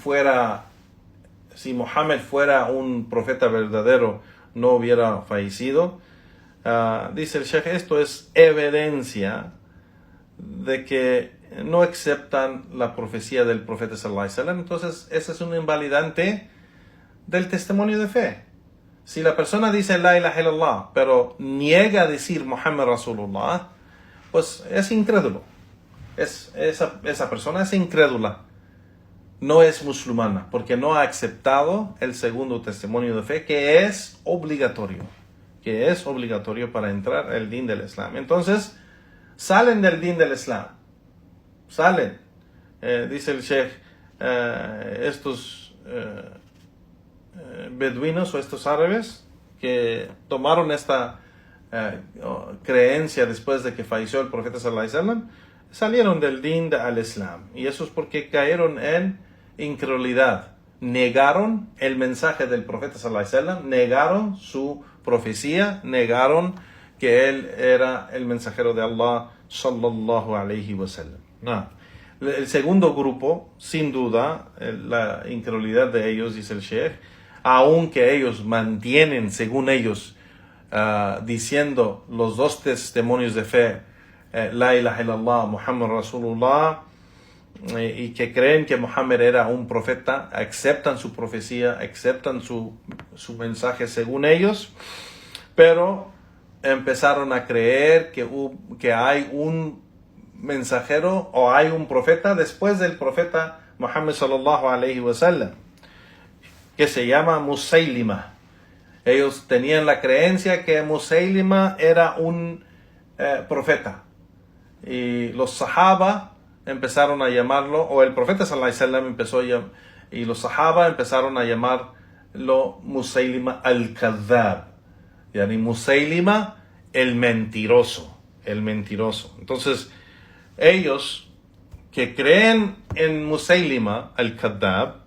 Muhammad fuera un profeta verdadero, no hubiera fallecido. Dice el Sheikh, esto es evidencia de que no aceptan la profecía del profeta sallallahu alaihi wasallam. Entonces, ese es un invalidante del testimonio de fe. Si la persona dice la ilaha illallah, pero niega a decir Muhammad Rasulullah, pues es incrédulo. Esa persona es incrédula. No es musulmana, porque no ha aceptado el segundo testimonio de fe, que es obligatorio. Para entrar al din del Islam. Entonces, salen del din del Islam. Salen. Dice el Sheikh, estos beduinos o estos árabes que tomaron esta creencia después de que falleció el profeta sallallahu alaihi wasallam, salieron del din al Islam. Y eso es porque cayeron en incredulidad. Negaron el mensaje del profeta sallallahu alaihi wasallam, negaron su profecía, negaron que él era el mensajero de Allah sallallahu alaihi wasallam. No. El segundo grupo, sin duda, la incredulidad de ellos, dice el Sheikh, aunque ellos mantienen, según ellos, diciendo los dos testimonios de fe, la ilaha illallah, Muhammad Rasulullah, y que creen que Muhammad era un profeta, aceptan su profecía, aceptan su mensaje según ellos, pero empezaron a creer que hay un mensajero o hay un profeta después del profeta Muhammad sallallahu alaihi wasallam, que se llama Musaylima. Ellos tenían la creencia que Musaylima era un profeta, y los sahaba empezaron a llamarlo, o el profeta sallallahu alaihi wasallam empezó y los sahaba empezaron a llamarlo Musaylima al-Kadhab, yani Musaylima el mentiroso. Entonces, ellos que creen en Musaylima al-Kadhab,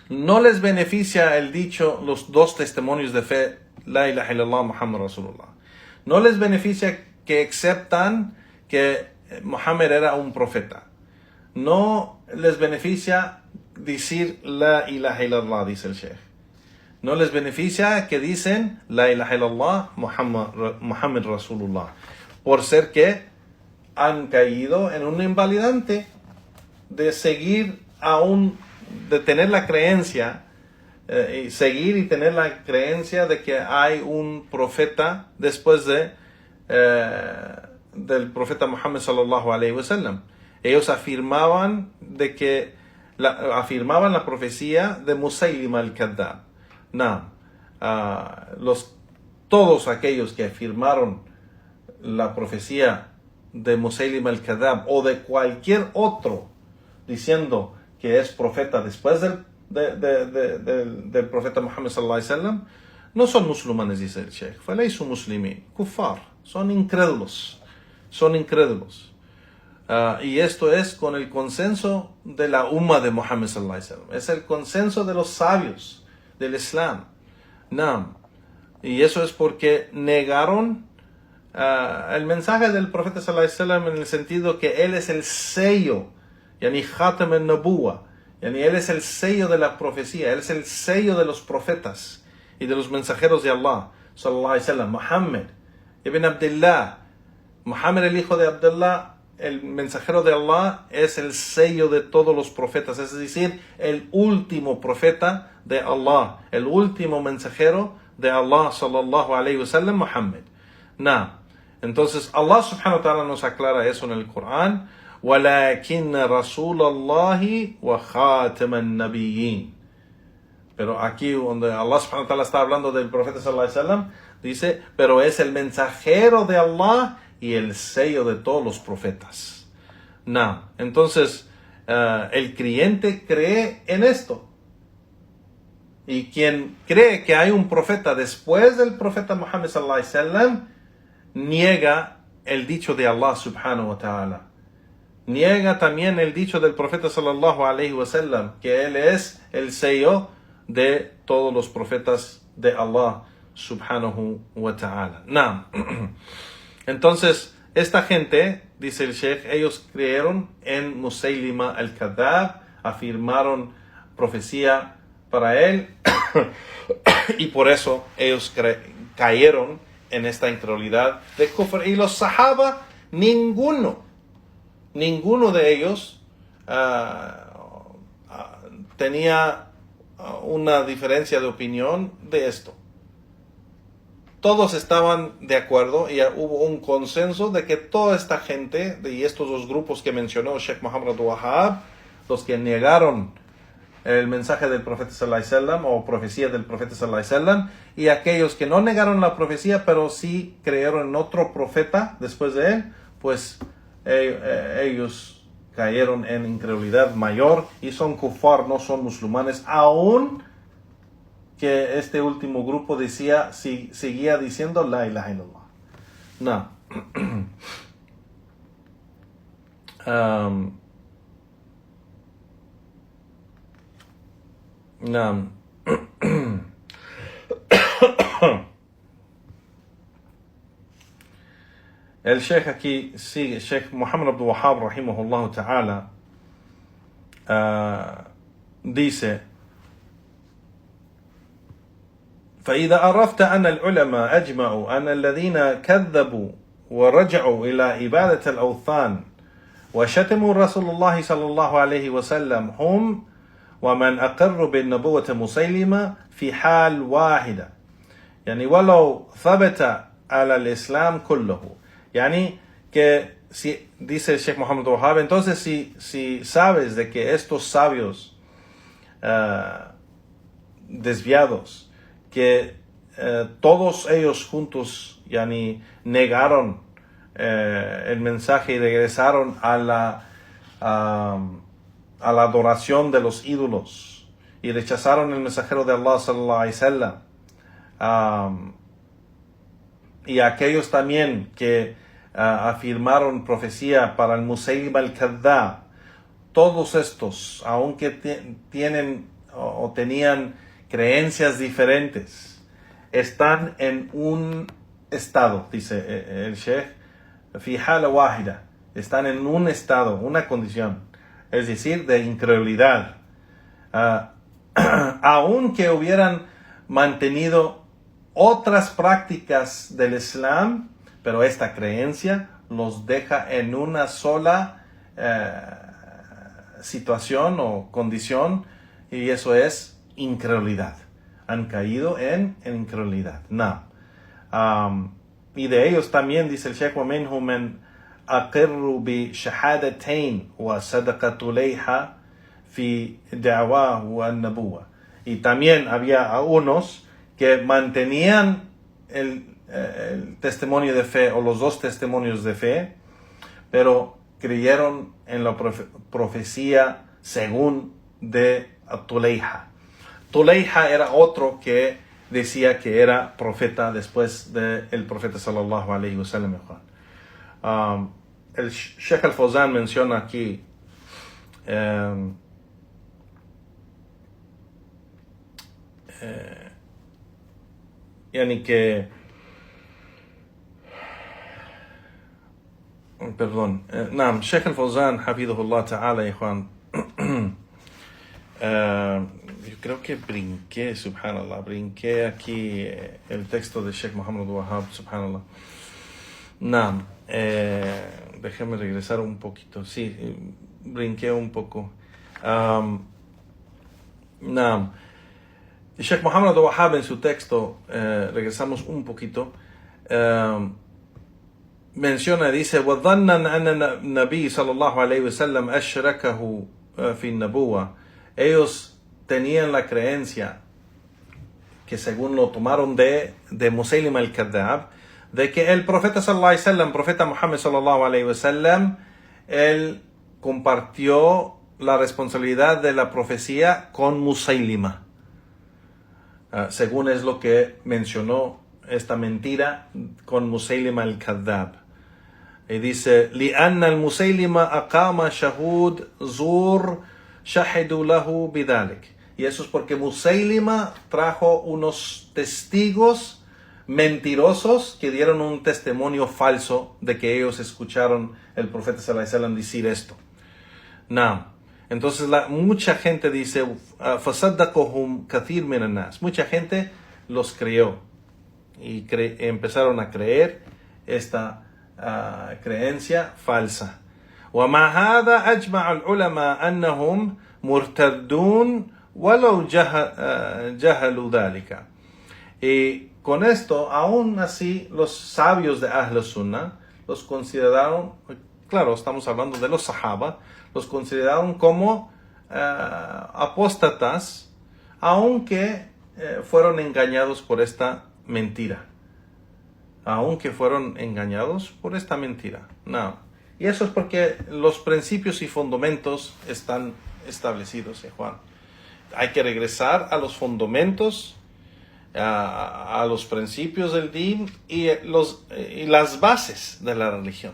no les beneficia el dicho, los dos testimonios de fe, la ilaha illallah, Muhammad Rasulullah. No les beneficia que aceptan que Muhammad era un profeta. No les beneficia decir la ilaha illallah, dice el Sheikh. No les beneficia que dicen la ilaha illallah, Muhammad Rasulullah, por ser que han caído en un invalidante de seguir de tener la creencia, y seguir y tener la creencia de que hay un profeta después del profeta Muhammad sallallahu alaihi wasallam. Ellos afirmaban la profecía de Musaylima al-Kadhab. Todos aquellos que afirmaron la profecía de Musaylima al-Kadhab o de cualquier otro diciendo que es profeta después del profeta Muhammad sallallahu alaihi wasallam, no son musulmanes, dice el Sheikh. Falaysu muslimin, kuffar, son incrédulos. Y esto es con el consenso de la umma de Muhammad sallallahu alaihi wasallam. Es el consenso de los sabios del Islam. Y eso es porque negaron el mensaje del profeta sallallahu alaihi wasallam en el sentido que él es el sello, yani Khatam al-Nabuwa, yani él es el sello de la profecía, él es el sello de los profetas y de los mensajeros de Allah sallallahu alaihi wasallam. Muhammad ibn Abdullah, Muhammad el hijo de Abdullah, el mensajero de Allah, es el sello de todos los profetas, es decir, el último profeta de Allah, el último mensajero de Allah sallallahu alaihi wasallam, Muhammad. Entonces Allah subhanahu wa ta'ala nos aclara eso en el Corán: وَلَكِنَّ رَسُولَ اللَّهِ وَخَاتَمَ النَّبِيِّينَ. Pero aquí donde Allah subhanahu wa ta'ala está hablando del profeta sallallahu alaihi wasallam, dice, pero es el mensajero de Allah y el sello de todos los profetas. Entonces, el creyente cree en esto. Y quien cree que hay un profeta después del profeta Muhammad sallallahu alaihi wasallam, niega el dicho de Allah subhanahu wa ta'ala. Niega también el dicho del profeta sallallahu alaihi wasallam, que él es el sello de todos los profetas de Allah subhanahu wa ta'ala. Entonces, esta gente, dice el Sheikh, ellos creyeron en Musaylima al-Kadhab, afirmaron profecía para él, y por eso ellos cayeron en esta incredulidad de kufr. Y los sahaba, ninguno de ellos tenía una diferencia de opinión de esto. todos estaban de acuerdo y hubo un consenso de que toda esta gente y estos dos grupos que mencionó Sheikh Muhammad Abdul Wahhab, los que negaron el mensaje del profeta sallallahu alaihi wasallam o profecía del profeta sallallahu alaihi wasallam, y aquellos que no negaron la profecía pero sí creyeron en otro profeta después de él, pues ellos cayeron en incredulidad mayor y son kufar, no son musulmanes, aún que este último grupo seguía diciendo la ilaha illallah. No. No. El Sheikh aquí sigue, Sheikh Muhammad Abdul Wahhab rahimahullah ta'ala, dice: فإذا عرفت أن العلماء أجمعوا أن الذين كذبوا ورجعوا إلى عبادة الأوثان وشتموا رسول الله صلى الله عليه وسلم هم ومن أقر بالنبوة مسيلمة في حال واحدة، يعني ولو ثبت على الإسلام كله. Yani que si, dice el Sheikh Muhammad Wahhab, entonces si sabes de que estos sabios desviados, que todos ellos juntos yani, negaron el mensaje y regresaron a la adoración de los ídolos y rechazaron el mensajero de Allah sallallahu alaihi wasallam, y aquellos también que afirmaron profecía para el Musaylima al-Kadhdhab, todos estos, aunque tienen o tenían creencias diferentes, están en un estado, dice el Sheikh, fi hala wahida, están en un estado, una condición, es decir, de incredulidad, aunque hubieran mantenido otras prácticas del Islam, pero esta creencia los deja en una sola situación o condición, y eso es incredulidad. Han caído en incredulidad. No. Y de ellos también dice el Sheikh: وَمِنْهُمْ مَنْ أَقِرُّ بِشَهَادَتَيْنِ وَصَدَقَ تُلَيْحَ فِي دَعْوَاهُ وَالنَّبُوَّةِ. Y también había unos que mantenían el testimonio de fe o los dos testimonios de fe, pero creyeron en la profecía según de Tulayha. Tulayha era otro que decía que era profeta después del profeta sallallahu alaihi wasallam. El Sheikh al-Fawzan menciona aquí yani que perdón, نعم, Sheikh al-Fawzan hafidhahullah ta'ala, ikhwan, yo creo que brinqué aquí el texto de Sheikh Muhammad Wahhab, subhanallah. نعم, déjeme regresar un poquito, sí, brinqué un poco. نعم, Sheikh Muhammad Wahhab en su texto, regresamos un poquito, menciona, dice: وَظَنًّا أَنَّ النَّبِيَّ صلى الله عليه وسلم أشركه في النبوة. Ellos tenían la creencia, que según lo tomaron de Musaylima al-Kadhdhab, de que el profeta sallallahu alaihi wasallam, profeta Muhammad sallallahu alaihi wasallam, él compartió la responsabilidad de la profecía con Musaylima, según es lo que mencionó esta mentira con Musaylima al-Kadhdhab. Y dice: لأن المسيلمة أقام شهود زور شهدوا له بذلك. Y eso es porque Musaylima trajo unos testigos mentirosos que dieron un testimonio falso de que ellos escucharon el profeta sallallahu alaihi wasallam decir esto. No. Entonces mucha gente dice: فصدقهم كثير من الناس. Mucha gente los creyó y empezaron a creer esta creencia falsa. ومع هذا أجمع العلماء أنهم مرتدون ولو جهلوا ذلك. Y con esto, aún así, los sabios de Ahl Sunnah los consideraron, claro, estamos hablando de los Sahaba, los consideraron como apóstatas, aunque fueron engañados por esta mentira. Aunque fueron engañados por esta mentira. No. Y eso es porque los principios y fundamentos están establecidos, Juan. Hay que regresar a los fundamentos, a los principios del din y las bases de la religión.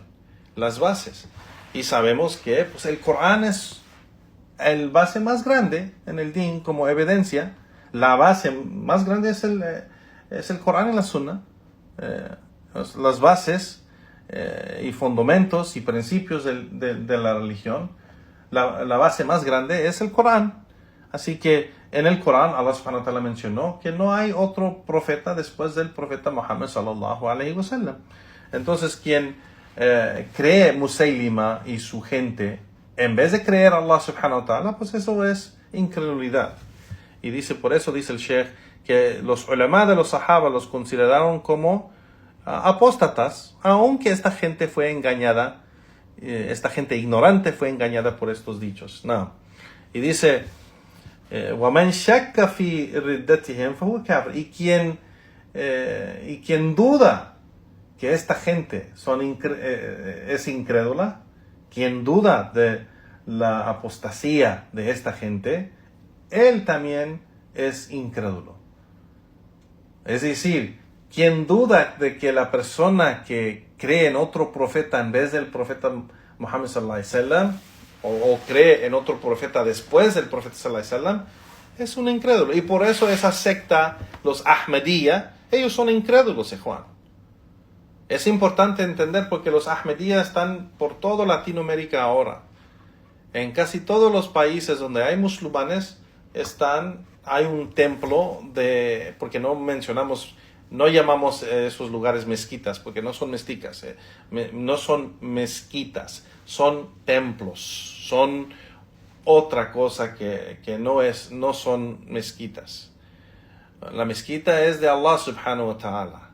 Las bases. Y sabemos que pues, el Corán es el base más grande en el din como evidencia. La base más grande es el Corán y la Sunna. Las bases y fundamentos y principios de la religión. La base más grande es el Corán. Así que en el Corán Allah subhanahu wa ta'ala mencionó que no hay otro profeta después del profeta Muhammad sallallahu alayhi wa sallam. Entonces quien cree Musaylima y su gente, en vez de creer a Allah subhanahu wa ta'ala, pues eso es incredulidad. Y por eso dice el Sheikh que los ulama de los sahaba los consideraron como apóstatas, aunque esta gente fue engañada, esta gente ignorante fue engañada por estos dichos. No. Y dice, وَمَنْ شَكَّ فِي رِدَّتِهِمْ فَهُوَ كَافِرٌ. Y quien duda que esta gente es incrédula, quien duda de la apostasía de esta gente, él también es incrédulo. Es decir, quien duda de que la persona que cree en otro profeta en vez del profeta Muhammad sallallahu alaihi wasallam, o cree en otro profeta después del profeta sallallahu alaihi wasallam, es un incrédulo. Y por eso esa secta, los Ahmadiyya, ellos son incrédulos, Juan. Es importante entender porque los Ahmadiyya están por toda Latinoamérica ahora. En casi todos los países donde hay musulmanes hay un templo porque no llamamos esos lugares mezquitas, porque no son mezquitas, no son mezquitas, son templos, son otra cosa que no son mezquitas. La mezquita es de Allah subhanahu wa ta'ala.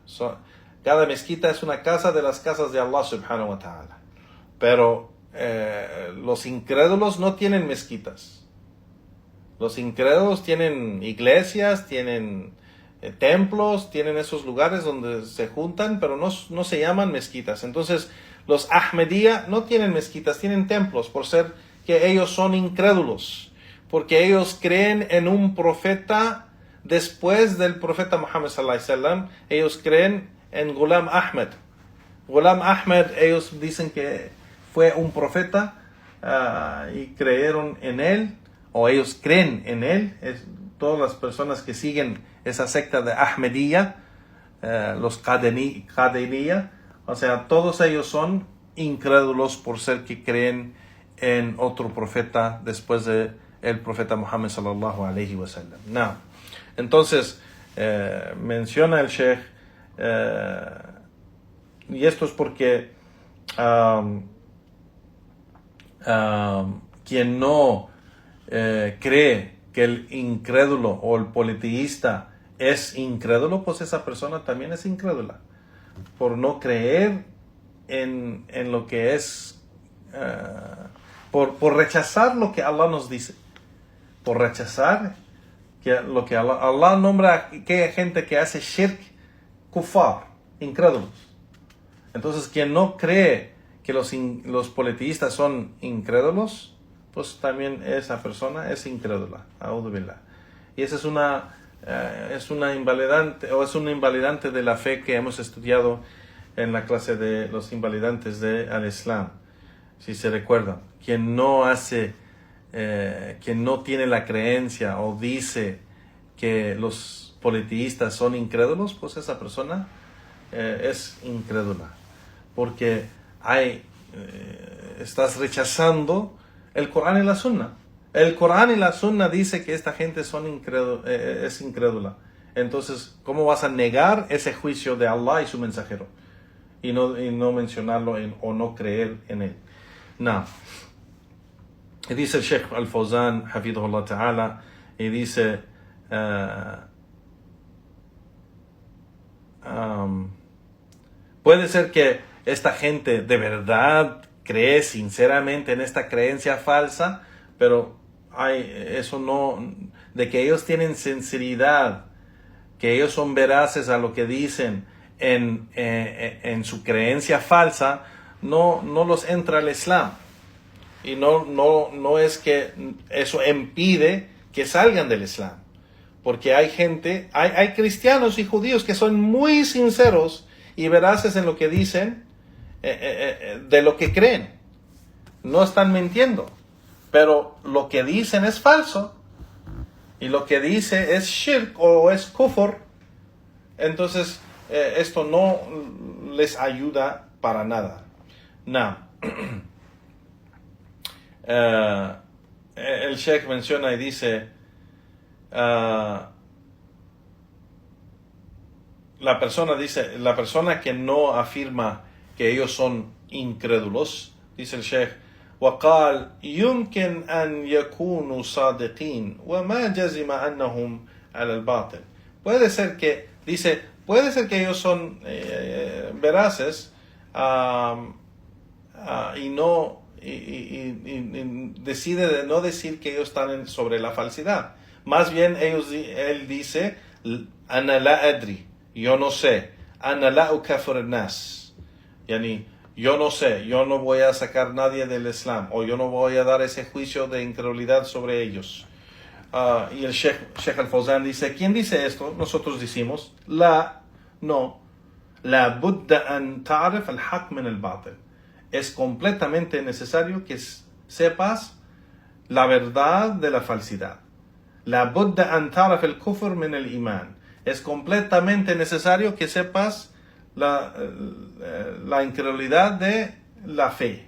Cada mezquita es una casa de las casas de Allah subhanahu wa ta'ala. Pero los incrédulos no tienen mezquitas. Los incrédulos tienen iglesias, tienen templos, tienen esos lugares donde se juntan, pero no se llaman mezquitas. Entonces, los Ahmadiyya no tienen mezquitas, tienen templos, por ser que ellos son incrédulos, porque ellos creen en un profeta después del profeta Muhammad sallallahu alaihi wasallam. Ellos creen en Ghulam Ahmad. Ghulam Ahmad, ellos dicen que fue un profeta y creyeron en él, o ellos creen en él. Todas las personas que siguen esa secta de Ahmadiyya, los Qadiriyya, o sea, todos ellos son incrédulos por ser que creen en otro profeta después de el profeta Muhammad sallallahu alaihi wasallam. No. Entonces, menciona el Sheikh, y esto es porque quien no cree que el incrédulo o el politeísta es incrédulo, pues esa persona también es incrédula por no creer en lo que es, por rechazar lo que Allah nos dice, por rechazar lo que Allah nombra que hay gente que hace shirk, kufar, incrédulos. Entonces quien no cree que los politeístas son incrédulos, pues también esa persona es incrédula. A'udhu billah. Y esa es una invalidante de la fe que hemos estudiado en la clase de los invalidantes al Islam. Si se recuerdan, quien no tiene la creencia o dice que los politeístas son incrédulos, pues esa persona es incrédula, porque estás rechazando el Corán y la Sunna. El Corán y la Sunna dice que esta gente es incrédula. Entonces, ¿cómo vas a negar ese juicio de Allah y su mensajero? Y no mencionarlo o no creer en él. No. Y dice el Sheikh Al-Fawzan, hafidhullah ta'ala, y dice, puede ser que esta gente de verdad cree sinceramente en esta creencia falsa, pero eso no, de que ellos tienen sinceridad, que ellos son veraces a lo que dicen en su creencia falsa, no los entra el Islam. Y no es que eso impide que salgan del Islam. Porque hay gente, hay cristianos y judíos que son muy sinceros y veraces en lo que dicen, de lo que creen. No están mintiendo. Pero lo que dicen es falso. Y lo que dice es shirk o es kufr. Entonces, esto no les ayuda para nada. No. El Sheikh menciona y dice, la persona que no afirma que ellos son incrédulos, dice el Sheikh, وقال يمكن أن يكونوا صادقين وما جزم أنهم على الباطل. Puede ser que ellos son veraces y decide de no decir que ellos están sobre la falsidad. Más bien él dice, أنا لا أدري, yo no sé, أنا لا أكفر الناس, yani, yo no sé, yo no voy a sacar nadie del Islam, o yo no voy a dar ese juicio de incredulidad sobre ellos. Y el Sheikh Al-Fawzan dice, ¿quién dice esto? Nosotros decimos, no, la budda an ta'rif al-haq min al-batil. Es completamente necesario que sepas la verdad de la falsidad. La budda an ta'rif al-kufr min al-iman. Es completamente necesario que sepas la incredulidad de la fe.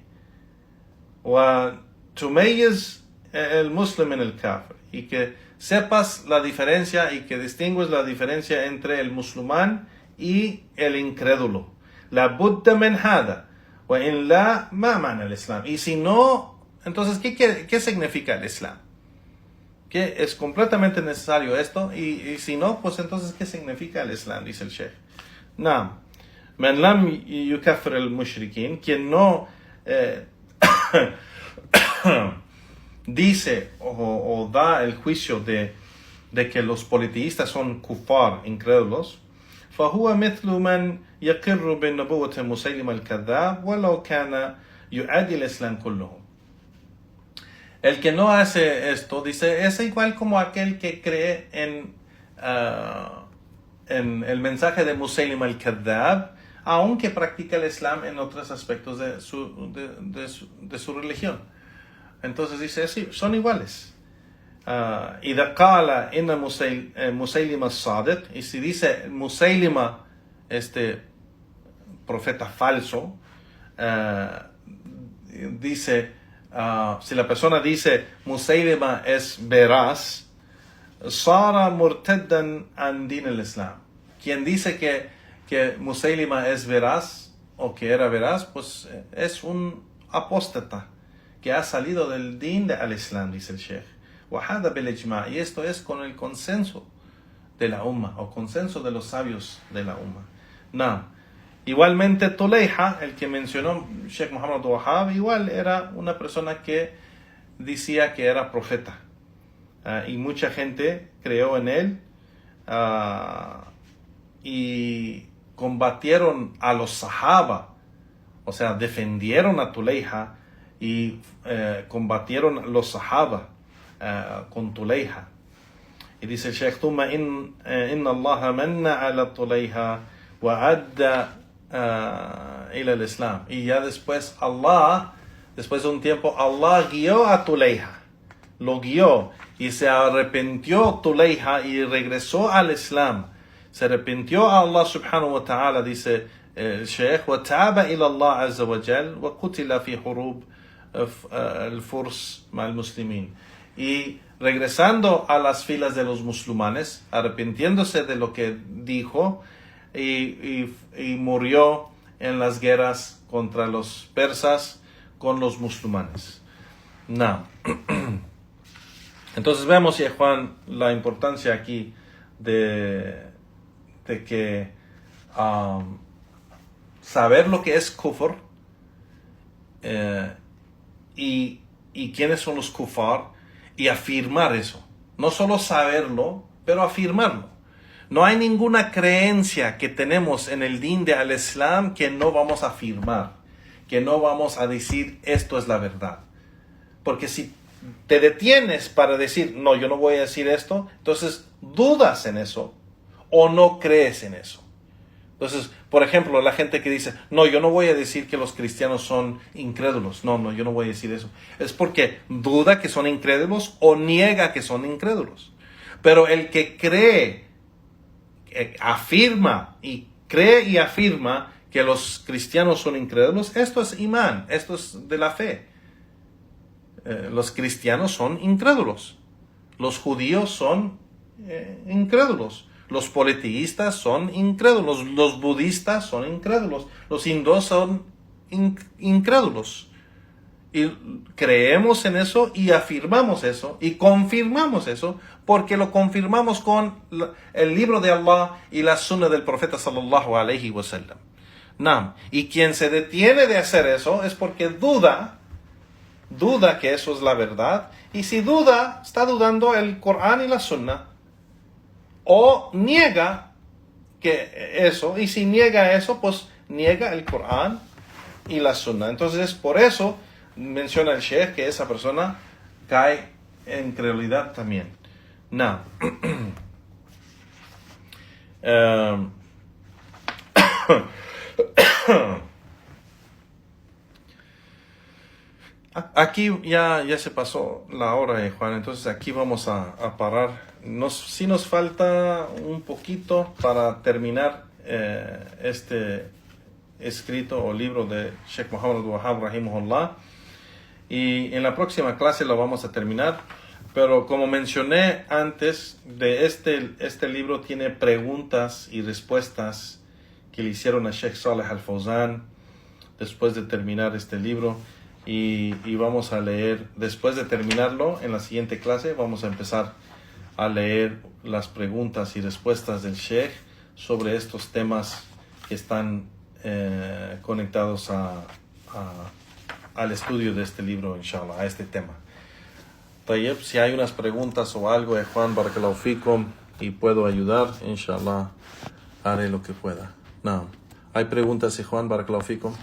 وتميز المسلم من الكافر, y que sepas la diferencia y que distingues la diferencia entre el musulmán y el incrédulo. La budda min hada wa in la ma ma'na el Islam. Y si no, entonces ¿qué significa el Islam? Que es completamente necesario esto, y si no, pues entonces ¿qué significa el Islam? Dice el Sheikh. Naam. Man lam yukaffir al-mushrikin, quien no dice o da el juicio de que los politeístas son kufar, incrédulos, فهو مثل من يقر بنبوة مسيلمة الكذاب ولو كان يعادي الإسلام كله. El que no hace esto, dice, es igual como aquel que cree en el mensaje de Musaylim al-Kadhab, aunque practica el Islam en otros aspectos de su religión. Entonces dice, sí, son iguales. إذا قال إن مسيلمة الصادق, y si dice Musaylima, profeta falso, dice, si la persona dice Musaylima es veraz, صار مرتدا عن دين الإسلام. Quien dice que Musaylima es veraz o que era veraz, pues es un apóstata que ha salido del din al Islam, dice el Sheikh. وهذا بالإجماع, y esto es con el consenso de la umma o consenso de los sabios de la umma. No. Igualmente Tulayha, el que mencionó Sheikh Muhammad Wahhab, igual era una persona que decía que era profeta. Y mucha gente creó en él y combatieron a los sahaba, o sea, defendieron a Tulayha y combatieron a los sahaba con Tulayha. Y dice el Sheikh, ثم إن الله من على طليحة وعد إلى الإسلام. Y ya después después de un tiempo, Allah guió a Tulayha, lo guió, y se arrepintió Tulayha y regresó al Islam. Se arrepintió a Allah subhanahu wa ta'ala, dice el Sheikh, وتاب إلى الله عز وجل وقتل في حروب الفرس مع المسلمين. Y regresando a las filas de los musulmanes, arrepintiéndose de lo que dijo, y murió en las guerras contra los persas con los musulmanes. No. Entonces vemos, Juan, la importancia aquí de que saber lo que es kufr y quiénes son los kufar y afirmar eso. No solo saberlo, pero afirmarlo. No hay ninguna creencia que tenemos en el din de al-Islam que no vamos a afirmar, que no vamos a decir esto es la verdad. Porque si te detienes para decir, no, yo no voy a decir esto, entonces dudas en eso o no crees en eso. Entonces, por ejemplo, la gente que dice, no, yo no voy a decir que los cristianos son incrédulos. No, yo no voy a decir eso. Es porque duda que son incrédulos o niega que son incrédulos. Pero el que cree, afirma y cree y afirma que los cristianos son incrédulos, esto es imán, esto es de la fe. Los cristianos son incrédulos. Los judíos son incrédulos. Los politeístas son incrédulos, los budistas son incrédulos, los hindúes son incrédulos. Y creemos en eso y afirmamos eso y confirmamos eso porque lo confirmamos con el libro de Allah y la sunna del profeta sallallahu alaihi wasallam. Y quien se detiene de hacer eso es porque duda que eso es la verdad, y si duda, está dudando el Corán y la sunna. O niega que eso, y si niega eso, pues niega el Corán y la Sunna. Entonces, por eso menciona el Sheikh que esa persona cae en incredulidad también. Aquí ya se pasó la hora, Juan, entonces aquí vamos a parar. Sí nos falta un poquito para terminar este escrito o libro de Sheikh Muhammad al-Wahhab rahimahullah, y en la próxima clase lo vamos a terminar. Pero como mencioné antes, de este libro tiene preguntas y respuestas que le hicieron a Sheikh Saleh Al-Fawzan después de terminar este libro. Y vamos a leer, después de terminarlo, en la siguiente clase vamos a empezar a leer las preguntas y respuestas del Sheikh sobre estos temas que están conectados al estudio de este libro, inshallah, a este tema. Tayyib, si hay unas preguntas o algo, Juan, barakallahu fikum, y puedo ayudar, inshallah, haré lo que pueda. ¿Hay preguntas, Juan, barakallahu fikum?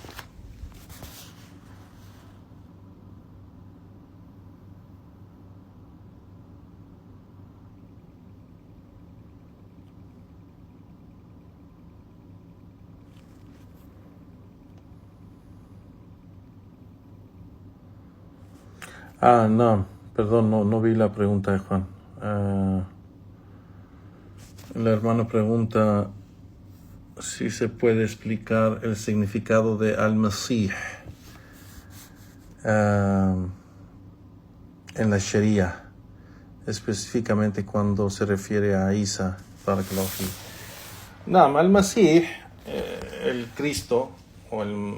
No, perdón, no vi la pregunta de Juan. El hermano pregunta si se puede explicar el significado de Al-Masih en la Sharia, específicamente cuando se refiere a Isa. Al-Masih, el Cristo o el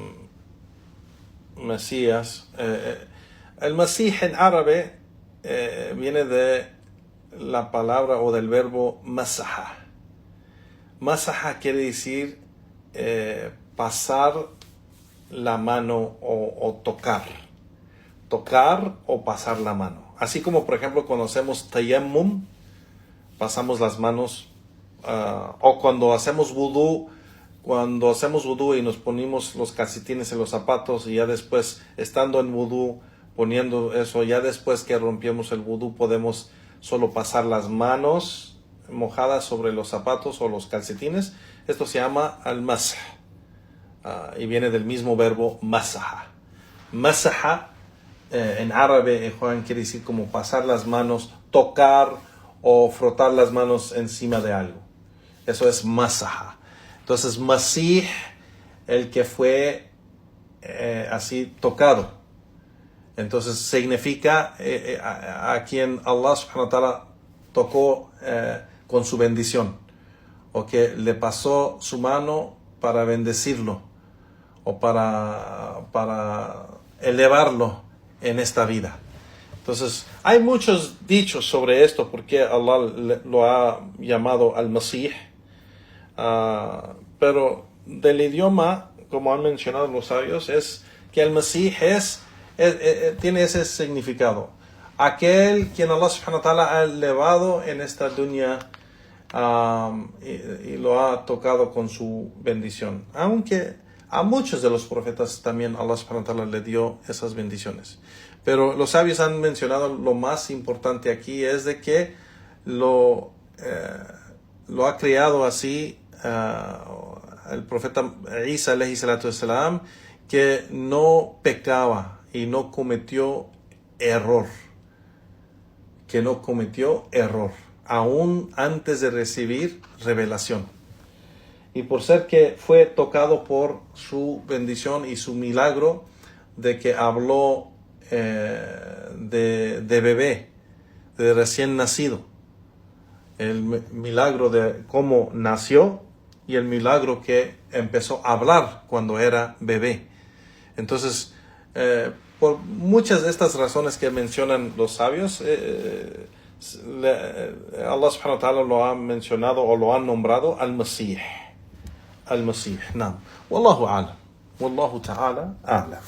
Mesías, el Masih en árabe viene de la palabra o del verbo masaha. Masaha quiere decir pasar la mano o tocar. Tocar o pasar la mano. Así como, por ejemplo, cuando hacemos tayammum, pasamos las manos, o cuando hacemos vudú y nos ponemos los calcetines en los zapatos, y ya después, estando en vudú, poniendo eso, ya después que rompemos el vudú, podemos solo pasar las manos mojadas sobre los zapatos o los calcetines. Esto se llama al-masah, y viene del mismo verbo masaha. Masaha en árabe, Juan, quiere decir como pasar las manos, tocar o frotar las manos encima de algo. Eso es masaha. Entonces, masih, el que fue así tocado. Entonces significa a quien Allah subhanahu wa ta'ala tocó con su bendición, o que le pasó su mano para bendecirlo o para elevarlo en esta vida. Entonces hay muchos dichos sobre esto, porque Allah lo ha llamado al-Masih. Pero del idioma, como han mencionado los sabios, es que el Masih tiene ese significado. Aquel quien Allah subhanahu wa ta'ala ha elevado en esta dunya y lo ha tocado con su bendición. Aunque a muchos de los profetas también Allah subhanahu wa ta'ala le dio esas bendiciones. Pero los sabios han mencionado lo más importante aquí es de que lo ha creado así el profeta Isa alayhi salatu wasalam, que no pecaba y no cometió error. Aún antes de recibir revelación. Y por ser que fue tocado por su bendición y su milagro de que habló de bebé, de recién nacido. El milagro de cómo nació y el milagro que empezó a hablar cuando era bebé. Entonces, por muchas de estas razones que mencionan los sabios, Allah subhanahu wa ta'ala lo ha mencionado o lo ha nombrado al-Masih. Al-Masih, naam. Wallahu a'lam. Wallahu ta'ala a'lam.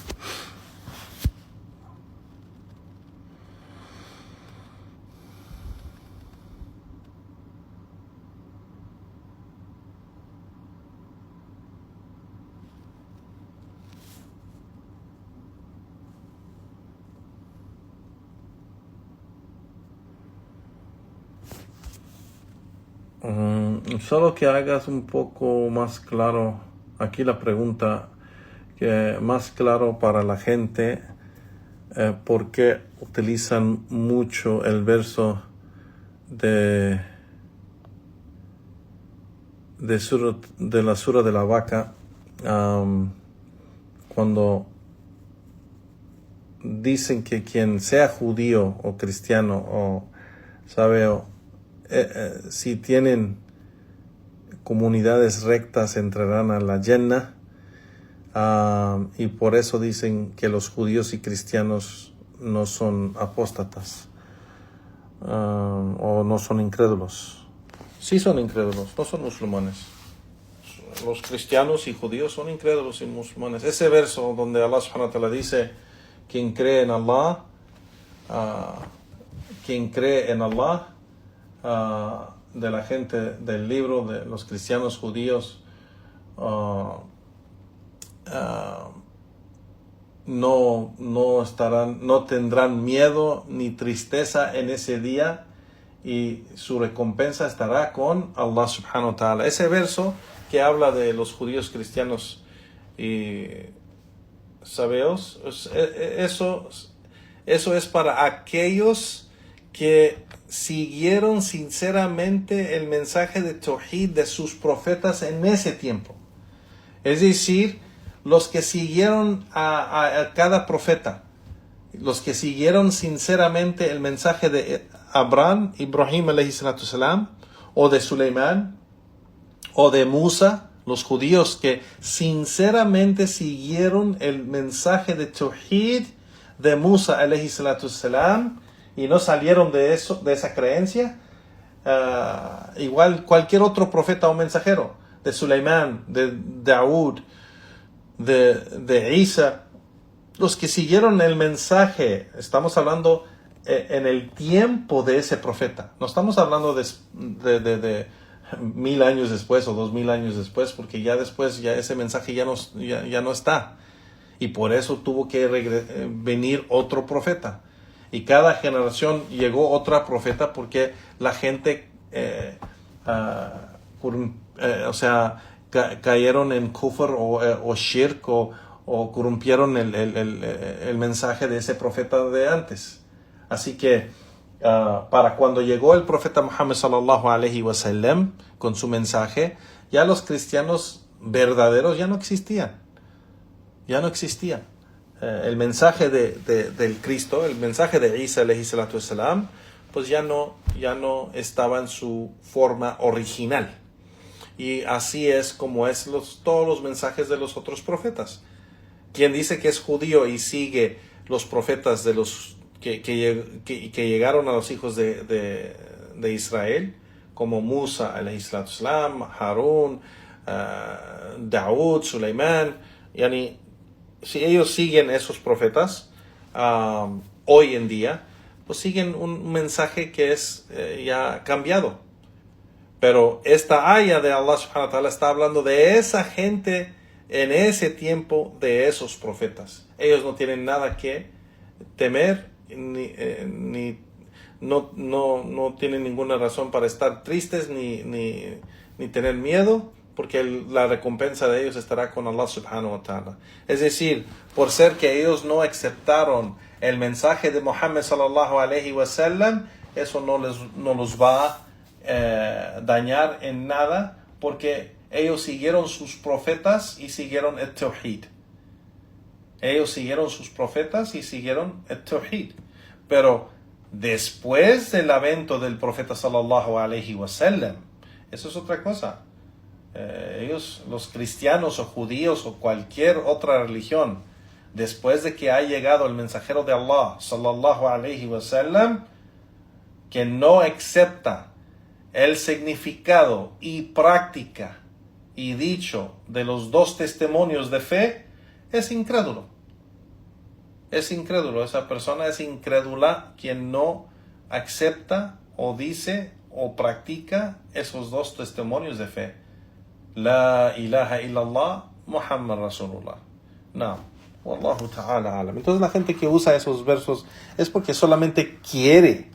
Solo que hagas un poco más claro aquí la pregunta, que más claro para la gente, por qué utilizan mucho el verso de la sura de la vaca, cuando dicen que quien sea judío o cristiano o si tienen comunidades rectas entrarán a la Jannah, y por eso dicen que los judíos y cristianos no son apóstatas o no son incrédulos. Sí son incrédulos, no son musulmanes. Los cristianos y judíos son incrédulos y musulmanes. Ese verso donde Allah subhanahu wa ta'ala dice quien cree en Allah, de la gente del libro de los cristianos judíos, no tendrán miedo ni tristeza en ese día y su recompensa estará con Allah subhanahu wa ta'ala. Ese verso que habla de los judíos, cristianos y sabeos, eso es para aquellos que siguieron sinceramente el mensaje de Tawhid de sus profetas en ese tiempo. Es decir, los que siguieron a cada profeta, los que siguieron sinceramente el mensaje de Abraham, Ibrahim alayhi salatu salam, o de Suleimán, o de Musa, los judíos que sinceramente siguieron el mensaje de Tawhid de Musa alayhi salatu salam, y no salieron de esa creencia, igual cualquier otro profeta o mensajero, de Suleimán, de Daud, de Isa, los que siguieron el mensaje, estamos hablando en el tiempo de ese profeta, no estamos hablando de 1000 años después o 2000 años después, porque ya después ese mensaje ya no está, y por eso tuvo que venir otro profeta. Y cada generación llegó otra profeta porque la gente cayeron en kufr o shirk o corrompieron el mensaje de ese profeta de antes. Así que para cuando llegó el profeta Muhammad sallallahu alaihi wasallam con su mensaje, ya los cristianos verdaderos ya no existían. El mensaje del Cristo, el mensaje de Isa alayhi salatu wasalam, pues ya no estaba en su forma original. Y así es como es todos los mensajes de los otros profetas. Quien dice que es judío y sigue los profetas de los que llegaron a los hijos de Israel, como Musa, alayhi salatu wasalam, Harún, Daud, Sulaimán. Yani, si ellos siguen esos profetas hoy en día, pues siguen un mensaje que es ya cambiado. Pero esta aya de Allah subhanahu wa ta'ala está hablando de esa gente en ese tiempo, de esos profetas. Ellos no tienen nada que temer, no tienen ninguna razón para estar tristes ni tener miedo, porque la recompensa de ellos estará con Allah subhanahu wa ta'ala. Es decir, por ser que ellos no aceptaron el mensaje de Muhammad sallallahu alayhi wa sallam, eso no los va a dañar en nada, porque ellos siguieron sus profetas y siguieron el tawhid. Ellos siguieron sus profetas y siguieron el tawhid. Pero después del evento del profeta sallallahu alayhi wa sallam, eso es otra cosa. Ellos, los cristianos o judíos o cualquier otra religión, después de que ha llegado el mensajero de Allah sallallahu alayhi wa sallam, que no acepta el significado y práctica y dicho de los dos testimonios de fe, es incrédulo. Es incrédulo, esa persona es incrédula quien no acepta o dice o practica esos dos testimonios de fe. La ilaha illallah, Muhammad Rasulullah. No, wallahu ta'ala alam. Entonces la gente que usa esos versos es porque solamente quiere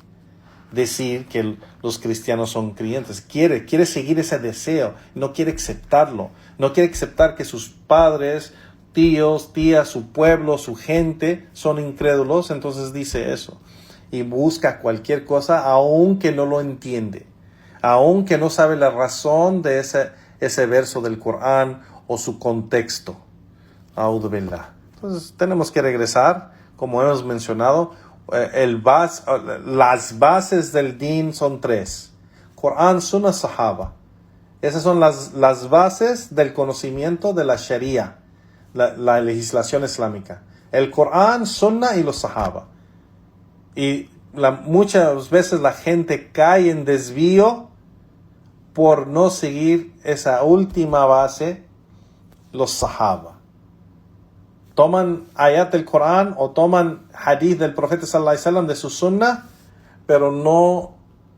decir que los cristianos son creyentes, quiere seguir ese deseo, no quiere aceptarlo, no quiere aceptar que sus padres, tíos, tías, su pueblo, su gente son incrédulos, entonces dice eso y busca cualquier cosa aunque no lo entiende, aunque no sabe la razón de ese verso del Corán o su contexto. A'udhu billah. Entonces tenemos que regresar, como hemos mencionado. Las bases del din son tres: Corán, Sunnah, Sahaba. Esas son las bases del conocimiento de la Sharia, la legislación islámica. El Corán, Sunnah y los Sahaba. Y muchas veces la gente cae en desvío por no seguir esa última base, los Sahaba. Toman ayat del Corán o toman hadith del profeta sallallahu alaihi wasallam de su sunnah, pero no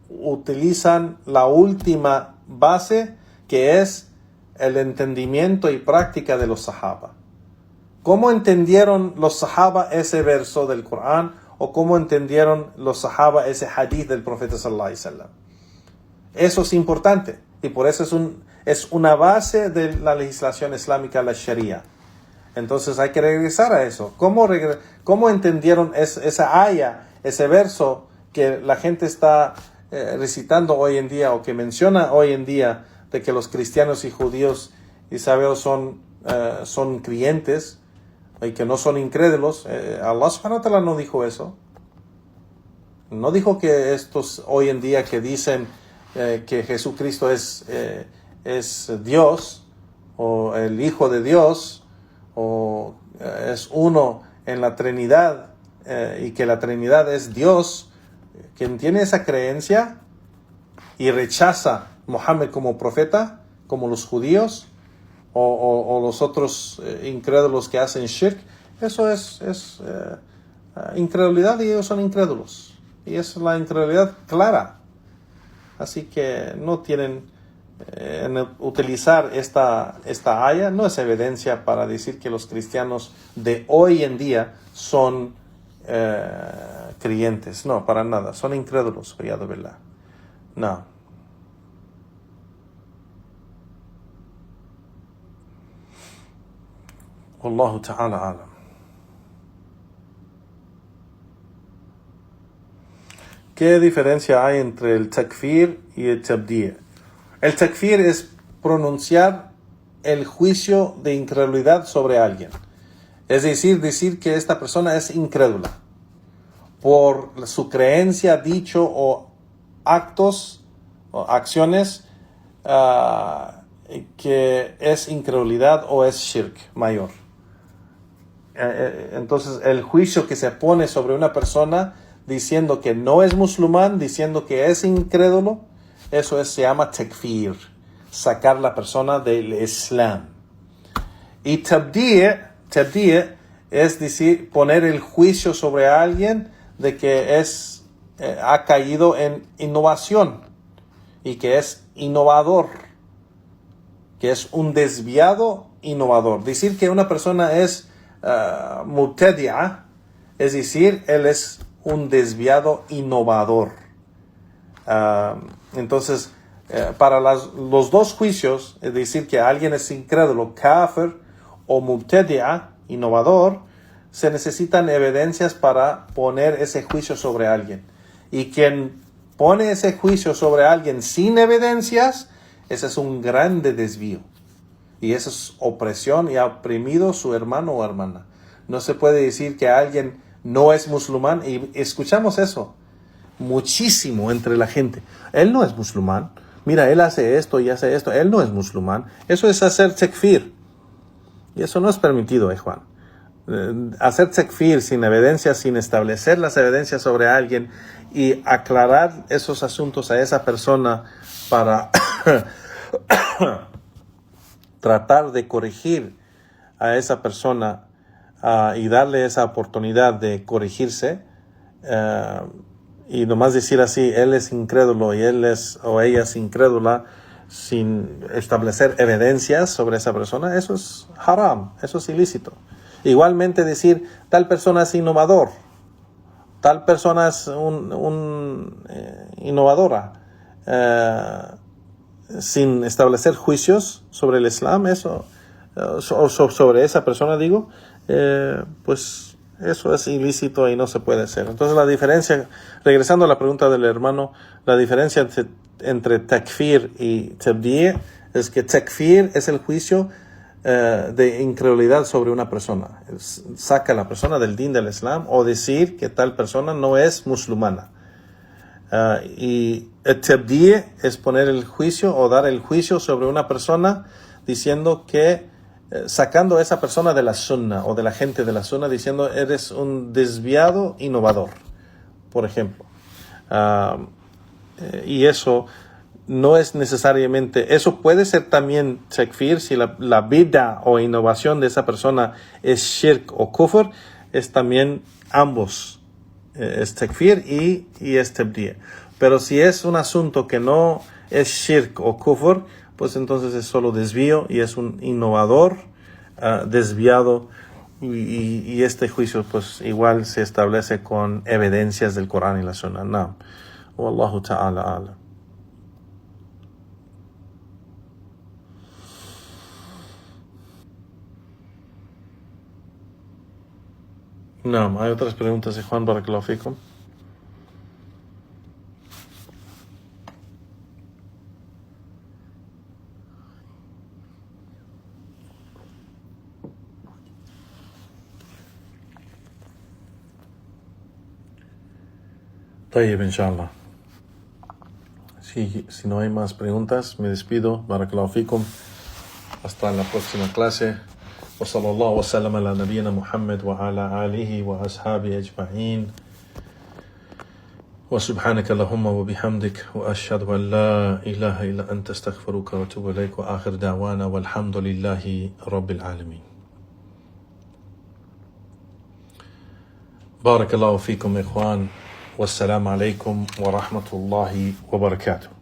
utilizan la última base, que es el entendimiento y práctica de los sahaba. ¿Cómo entendieron los sahaba ese verso del Corán? ¿O cómo entendieron los sahaba ese hadith del profeta sallallahu alaihi wasallam? Eso es importante, y por eso es una base de la legislación islámica, la Sharia. Entonces hay que regresar a eso. ¿Cómo entendieron esa aya, ese verso que la gente está recitando hoy en día, o que menciona hoy en día, de que los cristianos y judíos y sabeos son creyentes y que no son incrédulos? Allah subhanahu wa ta'ala no dijo eso. No dijo que estos hoy en día que dicen que Jesucristo es Dios, o el Hijo de Dios, o es uno en la Trinidad, y que la Trinidad es Dios, quien tiene esa creencia y rechaza Muhammad como profeta, como los judíos o los otros incrédulos que hacen shirk, eso es incredulidad, y ellos son incrédulos, y es la incredulidad clara. Así que no tienen en utilizar esta aya, no es evidencia para decir que los cristianos de hoy en día son creyentes. No, para nada, son incrédulos, riyadu billah. No. Wallahu ta'ala alam. ¿Qué diferencia hay entre el takfir y el tabdi'? El takfir es pronunciar el juicio de incredulidad sobre alguien. Es decir que esta persona es incrédula por su creencia, dicho o actos o acciones que es incredulidad o es shirk mayor. Entonces el juicio que se pone sobre una persona diciendo que no es musulmán, diciendo que es incrédulo, eso se llama takfir, sacar la persona del Islam. Y tabdi' es decir, poner el juicio sobre alguien de que ha caído en innovación y que es innovador, que es un desviado innovador. Decir que una persona es mubtadi'a, es decir, él es un desviado innovador. Entonces, para los dos juicios, es decir, que alguien es incrédulo, kafir o mubtadi'a, innovador, se necesitan evidencias para poner ese juicio sobre alguien. Y quien pone ese juicio sobre alguien sin evidencias, ese es un grande desvío. Y eso es opresión y ha oprimido a su hermano o hermana. No se puede decir que alguien no es musulmán, y escuchamos eso muchísimo entre la gente. Él no es musulmán. Mira, él hace esto y hace esto. Él no es musulmán. Eso es hacer takfir. Y eso no es permitido, Juan. Hacer takfir sin evidencias, sin establecer las evidencias sobre alguien y aclarar esos asuntos a esa persona para tratar de corregir a esa persona y darle esa oportunidad de corregirse, y nomás decir así, él es incrédulo y ella es incrédula, sin establecer evidencias sobre esa persona, eso es haram, eso es ilícito. Igualmente decir, tal persona es innovador, tal persona es innovadora, sin establecer juicios sobre el Islam, eso, sobre esa persona, digo, pues eso es ilícito y no se puede hacer. Entonces la diferencia, regresando a la pregunta del hermano, la diferencia entre takfir y tabdi' es que takfir es el juicio de incredulidad sobre una persona. Saca a la persona del din del Islam o decir que tal persona no es musulmana. Y el tabdi' es poner el juicio o dar el juicio sobre una persona diciendo que sacando a esa persona de la sunna o de la gente de la sunna, diciendo eres un desviado innovador, por ejemplo. Y eso no es necesariamente, eso puede ser también takfir si la bid'a o innovación de esa persona es shirk o kufr, es también ambos, es takfir y es tabdi'. Pero si es un asunto que no es shirk o kufr, pues entonces es solo desvío y es un innovador desviado, y este juicio pues igual se establece con evidencias del Corán y la Sunna. No. Wallahu ta'ala a'lam. No, hay otras preguntas de Juan, barakallahu fikum. طيب, inshallah. Si no hay más preguntas, me despido. Barakallahu fikum. Hasta la próxima clase. Wa sallallahu wa sallam ala nabiyyina Muhammad wa ala alihi wa ashabi ajma'in. Wa subhanaka Allahumma wa bihamdik wa ashhadu an la ilaha illa anta astaghfiruka wa atubu ilayk wa akhir da'wana walhamdulillahi rabbil alamin. Barakallahu fikum, ikhwan. والسلام عليكم ورحمة الله وبركاته.